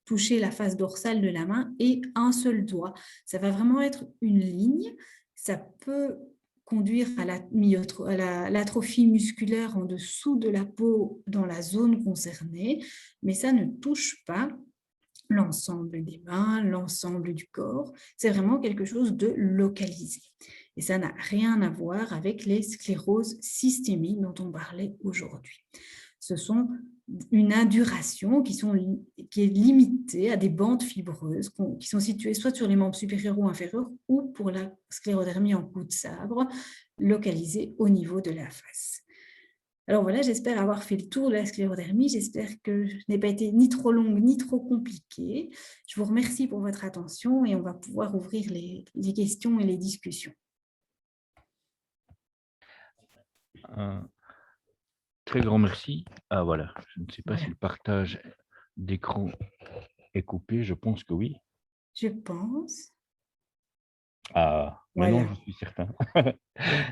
toucher la face dorsale de la main et un seul doigt. Ça va vraiment être une ligne. Ça peut conduire à l'atrophie musculaire en dessous de la peau dans la zone concernée, mais ça ne touche pas l'ensemble des mains, l'ensemble du corps. C'est vraiment quelque chose de localisé. Et ça n'a rien à voir avec les scléroses systémiques dont on parlait aujourd'hui. Ce sont une induration qui est limitée à des bandes fibreuses qui sont situées soit sur les membres supérieurs ou inférieurs ou pour la sclérodermie en coup de sabre, localisée au niveau de la face. Alors voilà, j'espère avoir fait le tour de la sclérodermie. J'espère que je n'ai pas été ni trop longue ni trop compliquée. Je vous remercie pour votre attention et on va pouvoir ouvrir les questions et les discussions. Un très grand merci. Ah voilà, je ne sais pas si le partage d'écran est coupé, je pense que oui. Je pense. Ah, maintenant je suis certain.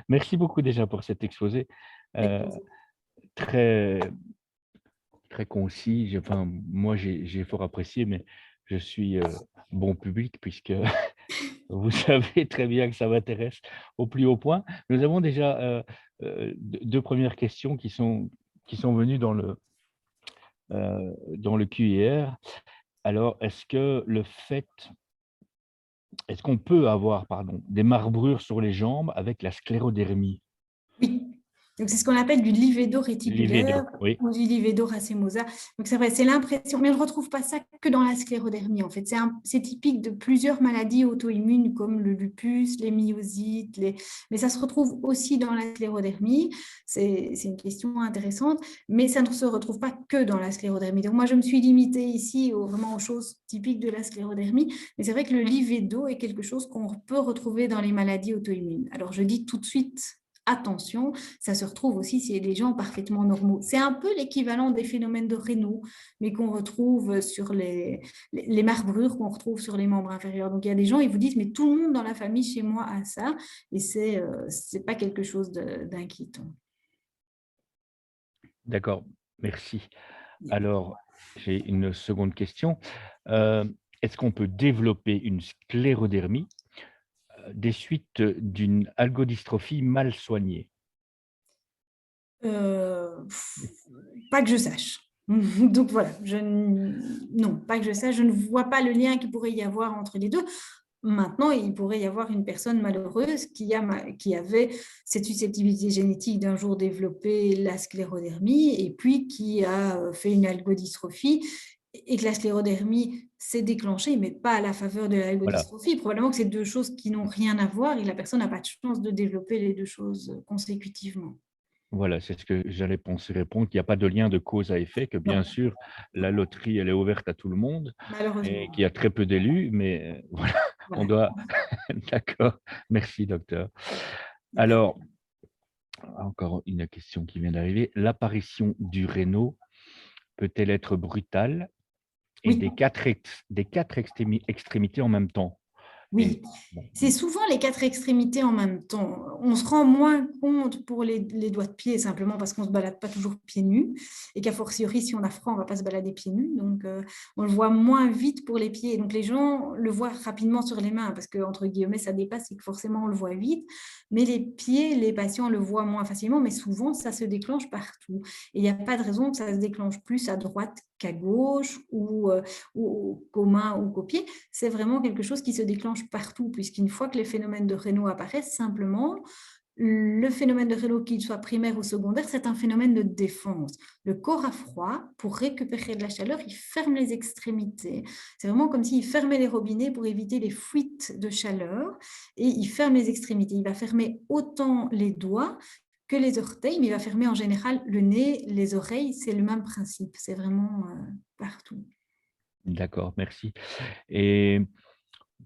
Merci beaucoup déjà pour cet exposé. Très, très concis. Moi, j'ai fort apprécié, mais je suis bon public puisque vous savez très bien que ça m'intéresse au plus haut point. Nous avons déjà deux premières questions qui sont venues dans le Q&R. Alors, est-ce qu'on peut avoir, des marbrures sur les jambes avec la sclérodermie? Oui. Donc, c'est ce qu'on appelle du livédo réticulaire oui. ou du livédo racemosa. Donc, c'est vrai, c'est l'impression, mais on ne retrouve pas ça que dans la sclérodermie, en fait. C'est typique de plusieurs maladies auto-immunes comme le lupus, les myosites, mais ça se retrouve aussi dans la sclérodermie. C'est une question intéressante, mais ça ne se retrouve pas que dans la sclérodermie. Donc, moi, je me suis limitée ici vraiment aux choses typiques de la sclérodermie, mais c'est vrai que le livédo est quelque chose qu'on peut retrouver dans les maladies auto-immunes. Alors, je dis tout de suite, attention, ça se retrouve aussi chez des gens parfaitement normaux. C'est un peu l'équivalent des phénomènes de Raynaud, mais qu'on retrouve sur les marbrures qu'on retrouve sur les membres inférieurs. Donc, il y a des gens, ils vous disent, mais tout le monde dans la famille chez moi a ça, et c'est pas quelque chose d'inquiétant. D'accord, merci. Alors, j'ai une seconde question. Est-ce qu'on peut développer une sclérodermie des suites d'une algodystrophie mal soignée? Pas que je sache. Donc voilà, non, pas que je sache, je ne vois pas le lien qu'il pourrait y avoir entre les deux. Maintenant, il pourrait y avoir une personne malheureuse qui avait cette susceptibilité génétique d'un jour développer la sclérodermie et puis qui a fait une algodystrophie et que la sclérodermie s'est déclenchée, mais pas à la faveur de l'algodystrophie. Voilà. Probablement que c'est deux choses qui n'ont rien à voir et la personne n'a pas de chance de développer les deux choses consécutivement. Voilà, c'est ce que j'allais penser répondre, qu'il n'y a pas de lien de cause à effet, que bien sûr, la loterie, elle est ouverte à tout le monde et qu'il y a très peu d'élus, mais voilà, on doit… D'accord, merci docteur. Alors, encore une question qui vient d'arriver. L'apparition du Raynaud peut-elle être brutale et des quatre extrémités en même temps? Oui, c'est souvent les quatre extrémités en même temps. On se rend moins compte pour les doigts de pied, simplement parce qu'on ne se balade pas toujours pieds nus et qu'a fortiori, si on a froid, on ne va pas se balader pieds nus. Donc, on le voit moins vite pour les pieds. Donc, les gens le voient rapidement sur les mains parce que, entre guillemets, ça dépasse et que forcément, on le voit vite. Mais les pieds, les patients le voient moins facilement, mais souvent, ça se déclenche partout. Et il n'y a pas de raison que ça se déclenche plus à droite qu'à gauche ou qu'aux mains ou qu'aux pieds. C'est vraiment quelque chose qui se déclenche partout, puisqu'une fois que les phénomènes de Raynaud apparaissent, simplement, le phénomène de Raynaud, qu'il soit primaire ou secondaire, c'est un phénomène de défense. Le corps a froid, pour récupérer de la chaleur, il ferme les extrémités. C'est vraiment comme s'il fermait les robinets pour éviter les fuites de chaleur et il ferme les extrémités. Il va fermer autant les doigts que les orteils, mais il va fermer en général le nez, les oreilles. C'est le même principe, c'est vraiment partout. D'accord, merci. Et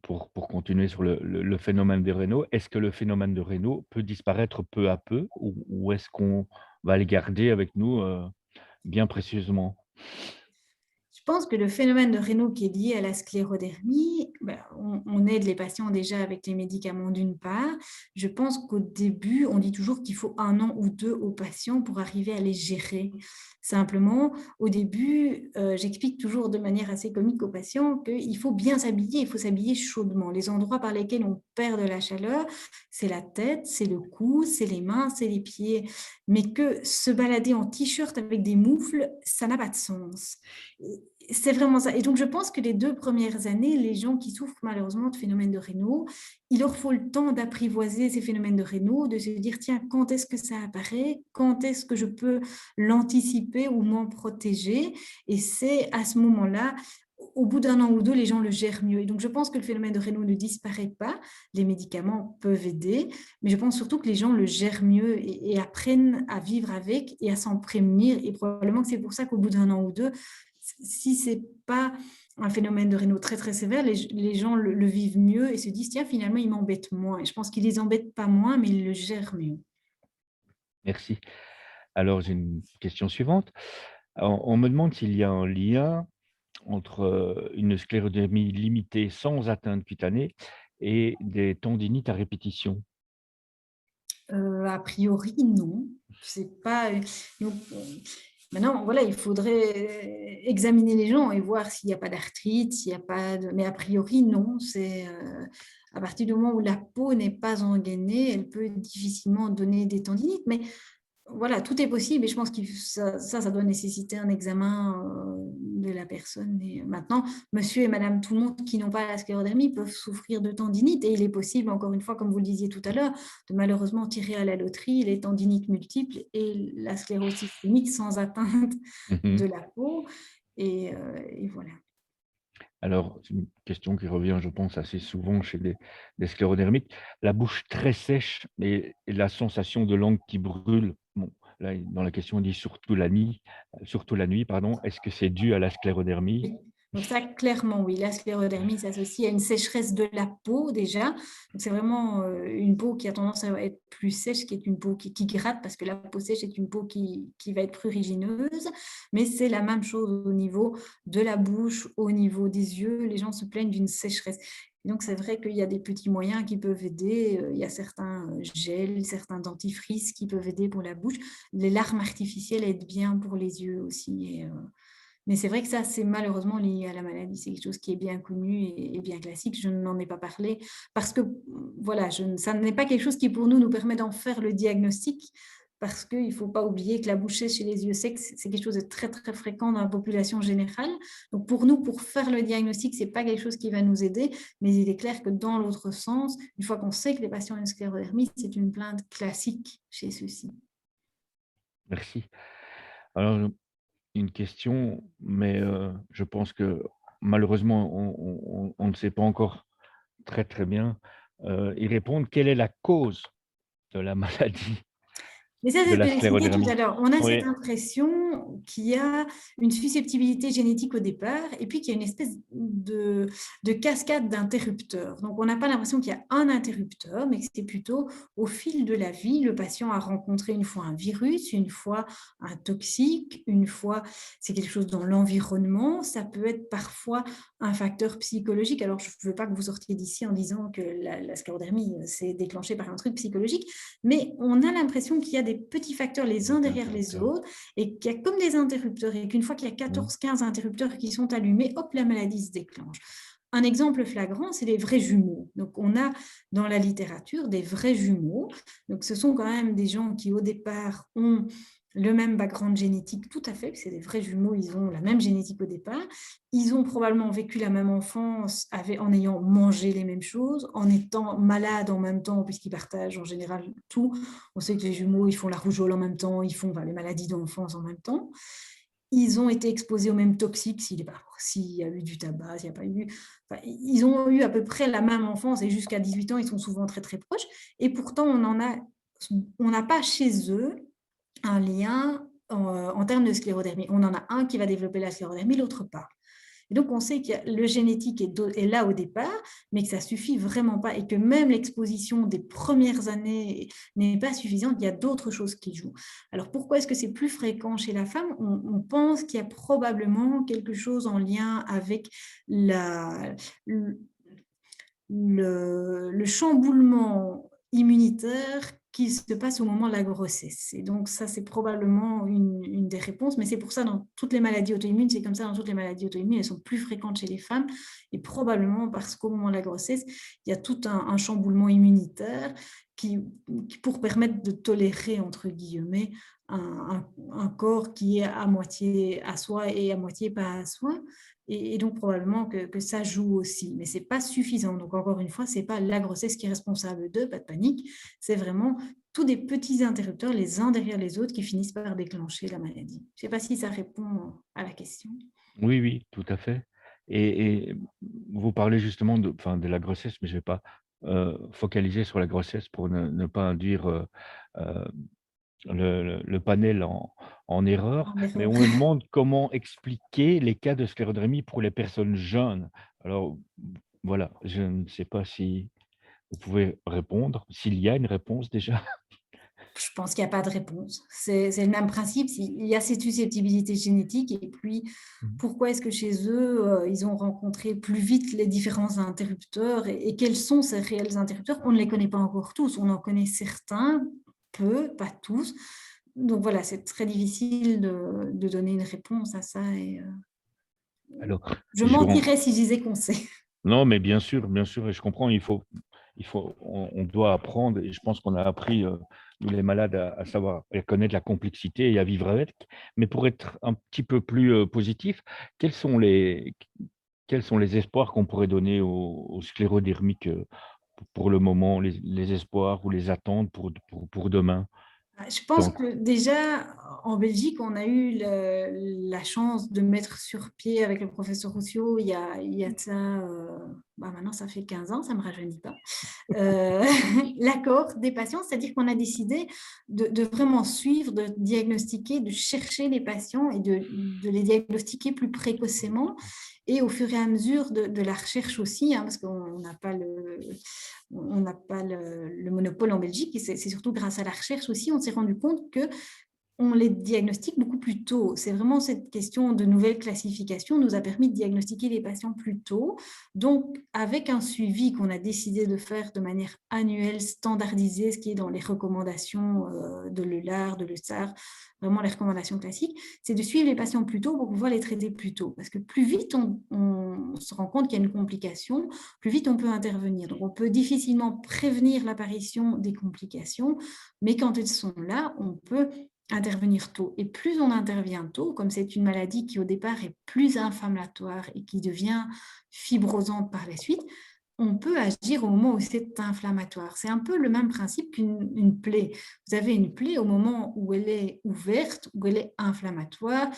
pour continuer sur le phénomène de Raynaud, est-ce que le phénomène de Raynaud peut disparaître peu à peu ou est-ce qu'on va le garder avec nous, bien précieusement? Je pense que le phénomène de Raynaud qui est lié à la sclérodermie, on aide les patients déjà avec les médicaments d'une part. Je pense qu'au début, on dit toujours qu'il faut 1 an ou 2 aux patients pour arriver à les gérer. Simplement, au début, j'explique toujours de manière assez comique aux patients qu'il faut bien s'habiller, il faut s'habiller chaudement. Les endroits par lesquels on perd de la chaleur, c'est la tête, c'est le cou, c'est les mains, c'est les pieds. Mais que se balader en t-shirt avec des moufles, ça n'a pas de sens. C'est vraiment ça. Et donc, je pense que les 2 premières années, les gens qui souffrent malheureusement de phénomènes de Raynaud, il leur faut le temps d'apprivoiser ces phénomènes de Raynaud, de se dire: «Tiens, quand est-ce que ça apparaît? Quand est-ce que je peux l'anticiper ou m'en protéger?» Et c'est à ce moment-là, au bout d'1 an ou 2, les gens le gèrent mieux. Et donc, je pense que le phénomène de Raynaud ne disparaît pas. Les médicaments peuvent aider, mais je pense surtout que les gens le gèrent mieux et apprennent à vivre avec et à s'en prémunir. Et probablement que c'est pour ça qu'au bout d'1 an ou 2, si c'est pas un phénomène de Raynaud très, très sévère, les gens le vivent mieux et se disent: «Tiens, finalement, il m'embête moins» et je pense qu'il les embête pas moins, mais ils le gèrent mieux. Merci. Alors j'ai une question suivante. On me demande s'il y a un lien entre, une sclérodermie limitée sans atteinte cutanée et des tendinites à répétition. A priori, non. C'est pas, donc, maintenant, voilà, il faudrait examiner les gens et voir s'il y a pas d'arthrite, s'il y a pas de mais a priori, non. C'est, à partir du moment où la peau n'est pas engainée, elle peut difficilement donner des tendinites, mais voilà, tout est possible et je pense que ça doit nécessiter un examen, de la personne et maintenant, monsieur et madame tout le monde qui n'ont pas la sclérodermie peuvent souffrir de tendinite et il est possible, encore une fois, comme vous le disiez tout à l'heure, de malheureusement tirer à la loterie les tendinites multiples et la sclérose systémique sans atteinte Mmh. de la peau et voilà. Alors, c'est une question qui revient, je pense, assez souvent chez des sclérodermiques. La bouche très sèche et la sensation de langue qui brûle. Bon, là, dans la question, on dit surtout la nuit, pardon. Est-ce que c'est dû à la sclérodermie? Oui, donc ça, clairement, oui. La sclérodermie s'associe à une sécheresse de la peau déjà. Donc c'est vraiment, une peau qui a tendance à être plus sèche, qui est une peau qui gratte parce que la peau sèche est une peau qui va être prurigineuse. Mais c'est la même chose au niveau de la bouche, au niveau des yeux. Les gens se plaignent d'une sécheresse. Et donc c'est vrai qu'il y a des petits moyens qui peuvent aider. Il y a certains, gels, certains dentifrices qui peuvent aider pour la bouche. Les larmes artificielles aident bien pour les yeux aussi mais c'est vrai que ça, c'est malheureusement lié à la maladie. C'est quelque chose qui est bien connu et bien classique. Je n'en ai pas parlé parce que, voilà, ça n'est pas quelque chose qui, pour nous, nous permet d'en faire le diagnostic parce qu'il ne faut pas oublier que la bouche sèche et les yeux secs, c'est quelque chose de très, très fréquent dans la population générale. Donc, pour nous, pour faire le diagnostic, ce n'est pas quelque chose qui va nous aider, mais il est clair que dans l'autre sens, une fois qu'on sait que les patients ont une sclérodermie, c'est une plainte classique chez ceux-ci. Merci. Alors, une question, mais je pense que malheureusement, on ne sait pas encore très, très bien, y répondre. Quelle est la cause de la maladie Mais ça, de c'est ce la que j'expliquais tout à sclérodermie? l'heure. On a cette Oui. impression qu'il y a une susceptibilité génétique au départ et puis qu'il y a une espèce de cascade d'interrupteurs. Donc, on n'a pas l'impression qu'il y a un interrupteur, mais que c'est plutôt au fil de la vie, le patient a rencontré une fois un virus, une fois un toxique, une fois c'est quelque chose dans l'environnement. Ça peut être parfois un facteur psychologique. Alors, je ne veux pas que vous sortiez d'ici en disant que la sclérodermie s'est déclenchée par un truc psychologique, mais on a l'impression qu'il y a des petits facteurs les uns Des derrière les interrupteurs. autres et qu'il y a comme des interrupteurs et qu'une fois qu'il y a Mmh. 14-15 interrupteurs qui sont allumés, hop, la maladie se déclenche. Un exemple flagrant, c'est les vrais jumeaux. Donc, on a dans la littérature des vrais jumeaux. Donc, ce sont quand même des gens qui, au départ, ont le même background génétique, tout à fait, c'est des vrais jumeaux, ils ont la même génétique au départ. Ils ont probablement vécu la même enfance en ayant mangé les mêmes choses, en étant malades en même temps, puisqu'ils partagent en général tout. On sait que les jumeaux, ils font la rougeole en même temps, ils font les maladies d'enfance en même temps. Ils ont été exposés aux mêmes toxiques, s'il y a eu du tabac, s'il n'y a pas eu. Enfin, ils ont eu à peu près la même enfance et jusqu'à 18 ans, ils sont souvent très très proches. Et pourtant, on n'a pas chez eux un lien en termes de sclérodermie. On en a un qui va développer la sclérodermie, l'autre pas. Et donc, on sait que le génétique est là au départ, mais que ça suffit vraiment pas et que même l'exposition des premières années n'est pas suffisante. Il y a d'autres choses qui jouent. Alors, pourquoi est-ce que c'est plus fréquent chez la femme? On pense qu'il y a probablement quelque chose en lien avec la, le chamboulement immunitaire qui se passe au moment de la grossesse. Et donc ça, c'est probablement une des réponses, mais c'est pour ça dans toutes les maladies auto-immunes, c'est comme ça dans toutes les maladies auto-immunes, elles sont plus fréquentes chez les femmes, et probablement parce qu'au moment de la grossesse, il y a tout un chamboulement immunitaire pour permettre de tolérer, entre guillemets, un corps qui est à moitié à soi et à moitié pas à soi. Et donc, probablement que ça joue aussi, mais ce n'est pas suffisant. Donc, encore une fois, ce n'est pas la grossesse qui est responsable d'eux, pas de panique. C'est vraiment tous des petits interrupteurs, les uns derrière les autres, qui finissent par déclencher la maladie. Je ne sais pas si ça répond à la question. Oui, oui, tout à fait. Et vous parlez justement enfin, de la grossesse, mais je ne vais pas focaliser sur la grossesse pour ne pas induire euh, le panel en erreur. En Mais erreur. on me demande comment expliquer les cas de sclérodermie pour les personnes jeunes. Alors, voilà, je ne sais pas si vous pouvez répondre, s'il y a une réponse déjà. Je pense qu'il n'y a pas de réponse. C'est le même principe. Il y a cette susceptibilité génétique et puis Mhm. pourquoi est-ce que chez eux, ils ont rencontré plus vite les différents interrupteurs et quels sont ces réels interrupteurs? On ne les connaît pas encore tous. On en connaît certains, peu, pas tous. Donc voilà, c'est très difficile de donner une réponse à ça. Et, Alors, je je mentirais si je disais qu'on sait. non, mais bien sûr, et je comprends, on doit apprendre, et je pense qu'on a appris, nous les malades, à savoir, à connaître la complexité et à vivre avec. Mais pour être un petit peu plus positif, quels sont quels sont les espoirs qu'on pourrait donner aux sclérodermiques pour le moment, les espoirs ou les attentes pour demain? Je pense que déjà, en Belgique, on a eu la chance de mettre sur pied avec le professeur Roussio, il y a de ça, maintenant ça fait 15 ans, ça ne me rajeunit pas, euh, l'accord des patients, c'est-à-dire qu'on a décidé de vraiment suivre, de diagnostiquer, de chercher les patients et de les diagnostiquer plus précocement et au fur et à mesure de la recherche aussi, hein, parce qu'on n'a pas le monopole en Belgique, et c'est surtout grâce à la recherche aussi, on s'est rendu compte que on les diagnostique beaucoup plus tôt. C'est vraiment cette question de nouvelle classification nous a permis de diagnostiquer les patients plus tôt. Donc, avec un suivi qu'on a décidé de faire de manière annuelle, standardisée, ce qui est dans les recommandations de l'EULAR, de l'EUSAR, vraiment les recommandations classiques, c'est de suivre les patients plus tôt pour pouvoir les traiter plus tôt. Parce que plus vite on se rend compte qu'il y a une complication, plus vite on peut intervenir. Donc, on peut difficilement prévenir l'apparition des complications, mais quand elles sont là, on peut intervenir tôt. Et plus on intervient tôt, comme c'est une maladie qui au départ est plus inflammatoire et qui devient fibrosante par la suite, on peut agir au moment où c'est inflammatoire. C'est un peu le même principe qu'une plaie. Vous avez une plaie au moment où elle est ouverte, où elle est inflammatoire.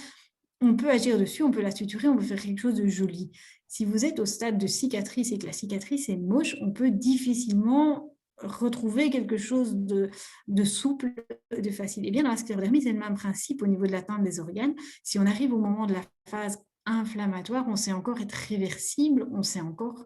On peut agir dessus, on peut la suturer, on peut faire quelque chose de joli. Si vous êtes au stade de cicatrice et que la cicatrice est moche, on peut difficilement retrouver quelque chose de souple, de facile. Et bien dans la sclérodermie, c'est le même principe au niveau de l'atteinte des organes. Si on arrive au moment de la phase inflammatoire, on sait encore être réversible, on sait encore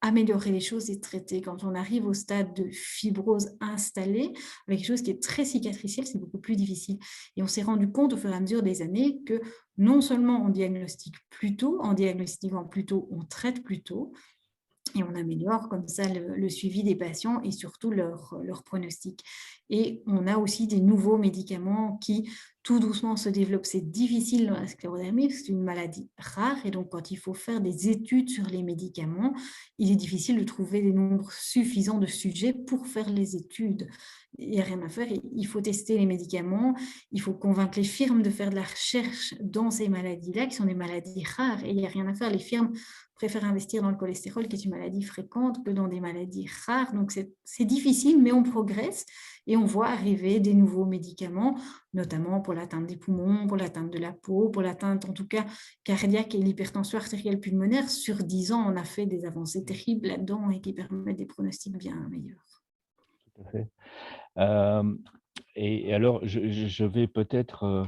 améliorer les choses et traiter. Quand on arrive au stade de fibrose installée, avec quelque chose qui est très cicatriciel, c'est beaucoup plus difficile. Et on s'est rendu compte au fur et à mesure des années que non seulement on diagnostique plus tôt, en diagnostiquant plus tôt, on traite plus tôt, et on améliore comme ça le suivi des patients et surtout leur pronostic. Et on a aussi des nouveaux médicaments qui tout doucement se développent. C'est difficile dans la sclérodermie, c'est une maladie rare et donc quand il faut faire des études sur les médicaments, il est difficile de trouver des nombres suffisants de sujets pour faire les études. Il n'y a rien à faire, il faut tester les médicaments, il faut convaincre les firmes de faire de la recherche dans ces maladies-là, qui sont des maladies rares, et il n'y a rien à faire. Les firmes préfèrent investir dans le cholestérol, qui est une maladie fréquente, que dans des maladies rares. Donc, c'est difficile, mais on progresse et on voit arriver des nouveaux médicaments, notamment pour l'atteinte des poumons, pour l'atteinte de la peau, pour l'atteinte en tout cas cardiaque et l'hypertension artérielle pulmonaire. Sur 10 ans, on a fait des avancées terribles là-dedans et qui permettent des pronostics bien meilleurs. Tout à fait. Et alors, je vais peut-être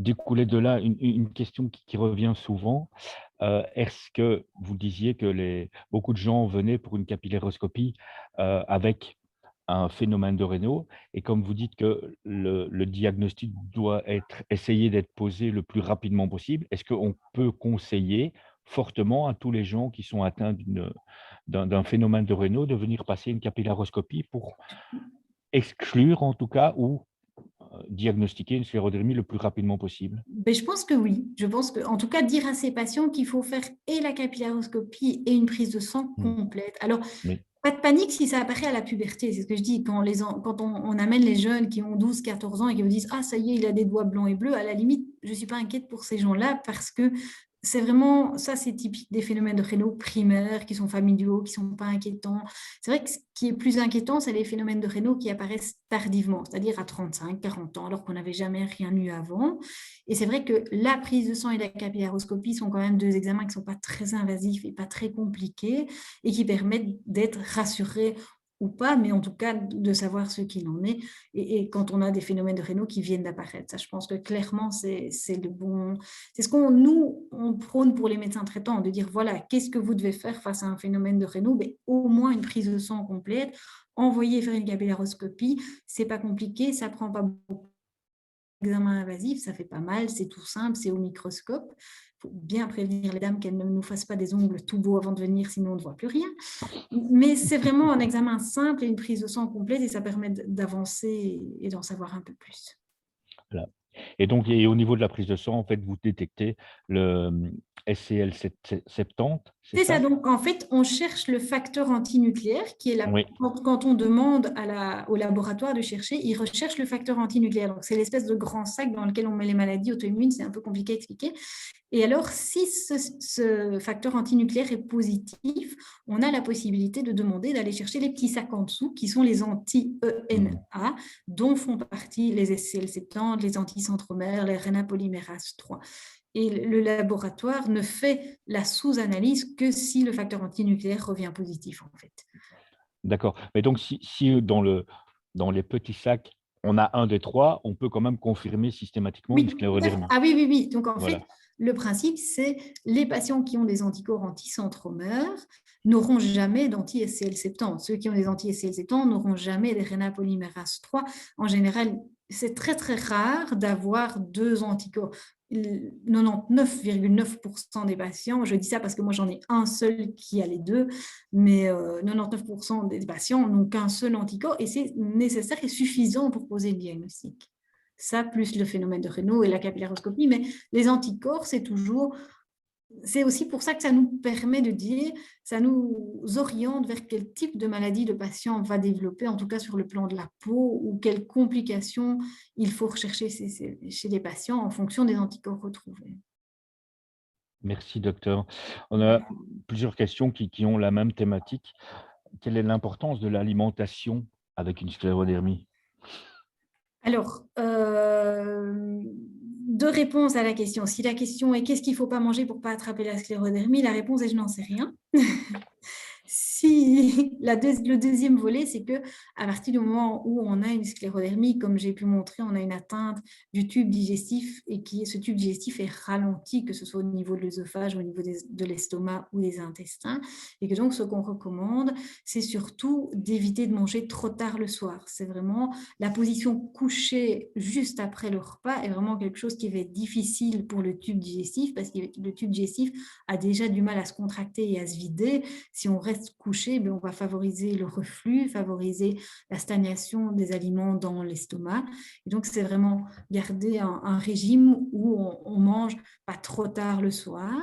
découler de là une question qui revient souvent. Est-ce que vous disiez que beaucoup de gens venaient pour une capilléroscopie, avec un phénomène de Raynaud et comme vous dites que le diagnostic doit être essayé d'être posé le plus rapidement possible, est-ce qu'on peut conseiller fortement à tous les gens qui sont atteints d'un phénomène de Raynaud de venir passer une capillaroscopie pour exclure en tout cas ou diagnostiquer une sclérodermie le plus rapidement possible? Ben, je pense que oui. Je pense que, en tout cas, dire à ces patients qu'il faut faire et la capillaroscopie et une prise de sang Mmh. complète. Alors, Oui, pas de panique si ça apparaît à la puberté, c'est ce que je dis. Quand on amène les jeunes qui ont 12, 14 ans et qui me disent « Ah, ça y est, il a des doigts blancs et bleus », à la limite, je ne suis pas inquiète pour ces gens-là parce que c'est vraiment, ça c'est typique des phénomènes de Raynaud primaires qui sont familiaux, qui ne sont pas inquiétants. C'est vrai que ce qui est plus inquiétant, c'est les phénomènes de Raynaud qui apparaissent tardivement, c'est-à-dire à 35, 40 ans, alors qu'on n'avait jamais rien eu avant. Et c'est vrai que la prise de sang et la capillaroscopie sont quand même deux examens qui ne sont pas très invasifs et pas très compliqués et qui permettent d'être rassurés ou pas, mais en tout cas de savoir ce qu'il en est. Et quand on a des phénomènes de Raynaud qui viennent d'apparaître, ça, je pense que clairement, c'est le bon. C'est ce on prône pour les médecins traitants, de dire voilà, qu'est-ce que vous devez faire face à un phénomène de Raynaud? Ben, au moins une prise de sang complète, envoyer faire une capillaroscopie, c'est pas compliqué, ça prend pas beaucoup d'examen invasif, ça fait pas mal, c'est tout simple, c'est au microscope. Il faut bien prévenir les dames qu'elles ne nous fassent pas des ongles tout beaux avant de venir, sinon on ne voit plus rien. Mais c'est vraiment un examen simple et une prise de sang complète et ça permet d'avancer et d'en savoir un peu plus. voilà. Et donc et au niveau de la prise de sang, en fait, vous détectez le, SCL 70, c'est C'est ça, ça? donc en fait, on cherche le facteur antinucléaire qui est là. Oui, Quand on demande au laboratoire de chercher, ils recherchent le facteur antinucléaire. Donc, c'est l'espèce de grand sac dans lequel on met les maladies auto-immunes, c'est un peu compliqué à expliquer. Et alors, si ce facteur antinucléaire est positif, on a la possibilité de demander d'aller chercher les petits sacs en dessous, qui sont les mmh, anti-ENA, dont font partie les SCL70, les anticentromères, les RNA polymérase 3. Et le laboratoire ne fait la sous-analyse que si le facteur antinucléaire revient positif, en fait. d'accord. Mais donc si, dans les petits sacs, on a un des 3, on peut quand même confirmer systématiquement une Oui, tout à fait. sclérodermie? Ah oui, oui, oui. Donc, en fait, Voilà. le principe, c'est les patients qui ont des anticorps anticentromères n'auront jamais d'anti-SCL70. Ceux qui ont des anti-SCL70 n'auront jamais des RNA polymérase 3. En général, c'est très, très rare d'avoir deux anticorps. 99,9% des patients, je dis ça parce que moi j'en ai un seul qui a les deux, mais 99% des patients n'ont qu'un seul anticorps et c'est nécessaire et suffisant pour poser le diagnostic. Ça, plus le phénomène de Raynaud et la capillaroscopie, mais les anticorps, c'est aussi pour ça que ça nous permet de dire, ça nous oriente vers quel type de maladie le patient va développer, en tout cas sur le plan de la peau, ou quelles complications il faut rechercher chez les patients en fonction des anticorps retrouvés. Merci docteur. On a plusieurs questions qui ont la même thématique. Quelle est l'importance de l'alimentation avec une sclérodermie? Alors, deux réponses à la question. Si la question est qu'est-ce qu'il ne faut pas manger pour ne pas attraper la sclérodermie, la réponse est je n'en sais rien. Si le deuxième volet, c'est que à partir du moment où on a une sclérodermie, comme j'ai pu montrer, on a une atteinte du tube digestif et ce tube digestif est ralenti, que ce soit au niveau de l'œsophage, au niveau de l'estomac ou des intestins, et que donc ce qu'on recommande, c'est surtout d'éviter de manger trop tard le soir. C'est vraiment la position couchée juste après le repas est vraiment quelque chose qui va être difficile pour le tube digestif parce que le tube digestif a déjà du mal à se contracter et à se vider. Si on reste couché, on va favoriser le reflux, favoriser la stagnation des aliments dans l'estomac. Et donc, c'est vraiment garder un régime où on mange pas trop tard le soir,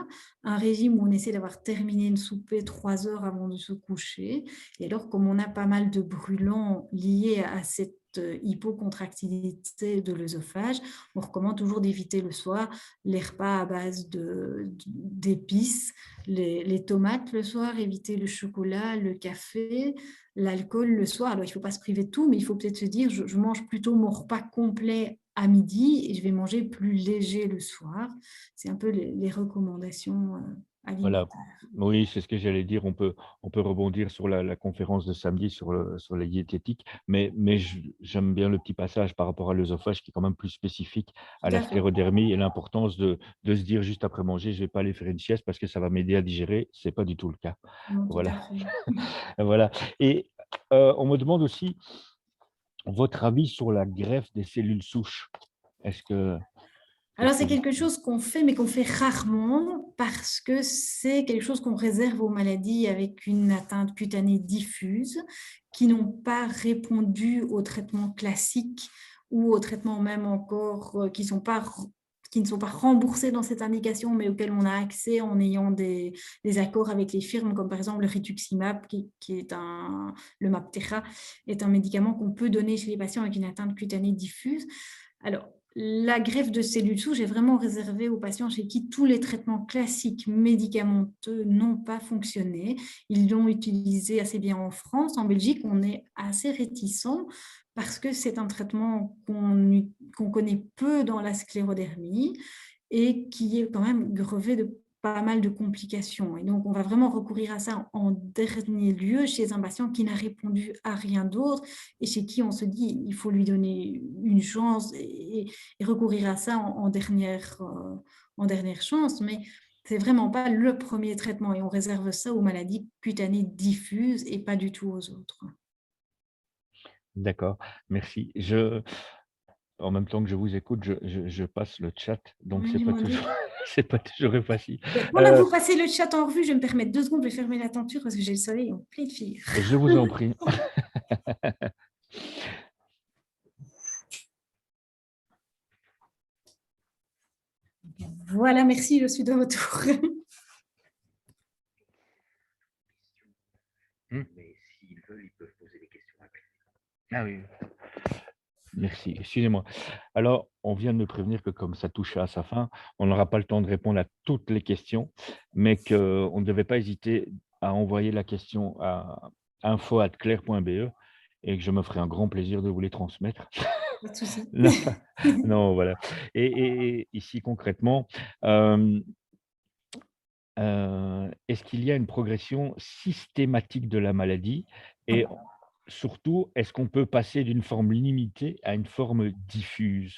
un régime où on essaie d'avoir terminé une souper 3 heures avant de se coucher. Et alors, comme on a pas mal de brûlants liés à cette hypocontractilité de l'œsophage, on recommande toujours d'éviter le soir les repas à base d'épices, les tomates le soir, éviter le chocolat, le café, l'alcool le soir. Alors, il ne faut pas se priver de tout, mais il faut peut-être se dire, je mange plutôt mon repas complet à midi et je vais manger plus léger le soir. C'est un peu les recommandations Voilà. alimentaire. Oui, c'est ce que j'allais dire. On peut rebondir sur la conférence de samedi sur la diététique, mais j'aime bien le petit passage par rapport à l'œsophage qui est quand même plus spécifique à Tout la à fait. sclérodermie et l'importance de se dire juste après manger: «Je vais pas aller faire une sieste parce que ça va m'aider à digérer». C'est pas du tout le cas. Non, tout à Voilà, fait. voilà et on me demande aussi votre avis sur la greffe des cellules souches. Est-ce que Alors, qu'est-ce que c'est vous quelque chose qu'on fait, mais qu'on fait rarement parce que c'est quelque chose qu'on réserve aux maladies avec une atteinte cutanée diffuse qui n'ont pas répondu aux traitements classiques ou aux traitements même encore qui ne sont pas remboursés dans cette indication, mais auxquels on a accès en ayant des accords avec les firmes, comme par exemple le rituximab, qui est le Maptera, est un médicament qu'on peut donner chez les patients avec une atteinte cutanée diffuse. Alors, la greffe de cellules souches est vraiment réservée aux patients chez qui tous les traitements classiques médicamenteux n'ont pas fonctionné. Ils l'ont utilisé assez bien en France. En Belgique, on est assez réticent parce que c'est un traitement qu'on connaît peu dans la sclérodermie et qui est quand même grevé de pas mal de complications. Et donc, on va vraiment recourir à ça en dernier lieu chez un patient qui n'a répondu à rien d'autre et chez qui on se dit il faut lui donner une chance et recourir à ça en dernière chance. Mais c'est vraiment pas le premier traitement et on réserve ça aux maladies cutanées diffuses et pas du tout aux autres. d'accord, merci. En même temps que je vous écoute, je passe le chat, donc Oui, c'est pas demandez. toujours c'est pas toujours facile. Pendant que Heu, vous passez le chat en revue, je vais me permettre 2 secondes, je vais fermer la tenture parce que j'ai le soleil en pleine figure. je vous en prie. Voilà, merci, je suis de retour. Mmh. Mais s'ils veulent, ils peuvent poser des questions après. Ah oui. Merci, excusez-moi. Alors, on vient de me prévenir que comme ça touche à sa fin, on n'aura pas le temps de répondre à toutes les questions, mais qu'on ne devait pas hésiter à envoyer la question à info@clair.be et que je me ferai un grand plaisir de vous les transmettre. Pas de souci. Non, non, voilà et ici concrètement, hem, est-ce qu'il y a une progression systématique de la maladie? Et surtout, est-ce qu'on peut passer d'une forme limitée à une forme diffuse?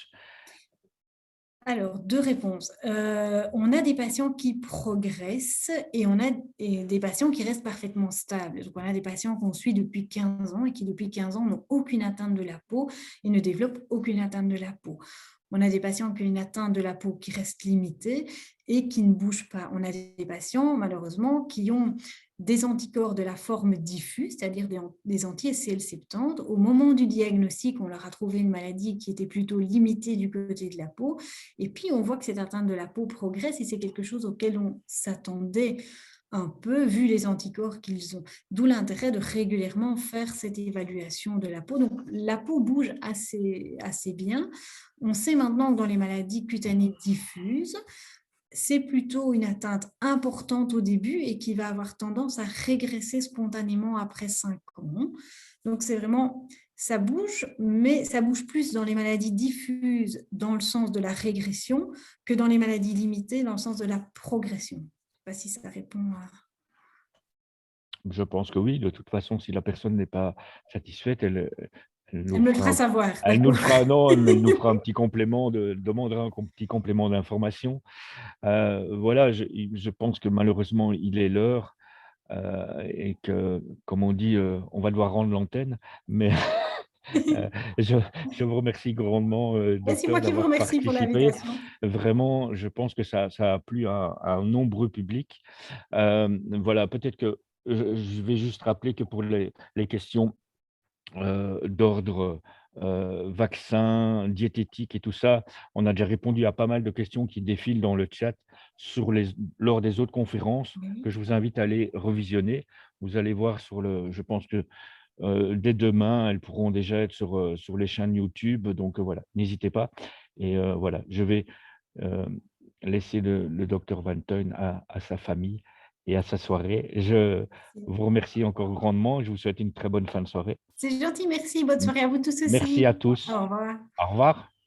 Alors, 2 réponses. On a des patients qui progressent et on a des patients qui restent parfaitement stables. Donc, on a des patients qu'on suit depuis 15 ans et qui, depuis 15 ans, n'ont aucune atteinte de la peau et ne développent aucune atteinte de la peau. On a des patients qui ont une atteinte de la peau qui reste limitée et qui ne bouge pas. On a des patients, malheureusement, qui ont des anticorps de la forme diffuse, c'est-à-dire des anti-SCL70. Au moment du diagnostic, on leur a trouvé une maladie qui était plutôt limitée du côté de la peau. Et puis, on voit que cette atteinte de la peau progresse et c'est quelque chose auquel on s'attendait un peu, vu les anticorps qu'ils ont. D'où l'intérêt de régulièrement faire cette évaluation de la peau. Donc, la peau bouge assez bien. On sait maintenant que dans les maladies cutanées diffuses, c'est plutôt une atteinte importante au début et qui va avoir tendance à régresser spontanément après 5 ans. Donc, c'est vraiment, ça bouge, mais ça bouge plus dans les maladies diffuses dans le sens de la régression que dans les maladies limitées dans le sens de la progression. Je ne sais pas si ça répond à… Je pense que oui, de toute façon, si la personne n'est pas satisfaite, elle Elle nous me le fera fera savoir, elle nous d'accord. le fera non, elle nous fera un petit complément demandera un petit complément d'information. Voilà, je pense que malheureusement, il est l'heure, et que, comme on dit, on va devoir rendre l'antenne, mais Heu, je je vous remercie grandement, C'est moi docteur, qui vous d'avoir remercie pour participé. l'invitation. Vraiment, je pense que ça a plu à un nombreux public. Voilà, peut-être que je vais juste rappeler que pour les questions, d'ordre, vaccin, diététique et tout ça, on a déjà répondu à pas mal de questions qui défilent dans le chat lors des autres conférences Oui. que je vous invite à aller revisionner. Vous allez voir je pense que dès demain, elles pourront déjà être sur les chaînes YouTube, donc voilà, n'hésitez pas et voilà, je vais, hem, laisser le docteur Van Teun à sa famille et à sa soirée. Je vous remercie encore grandement, je vous souhaite une très bonne fin de soirée. C'est gentil, merci. Bonne M soirée à vous tous merci à aussi. tous. Au revoir. Au revoir.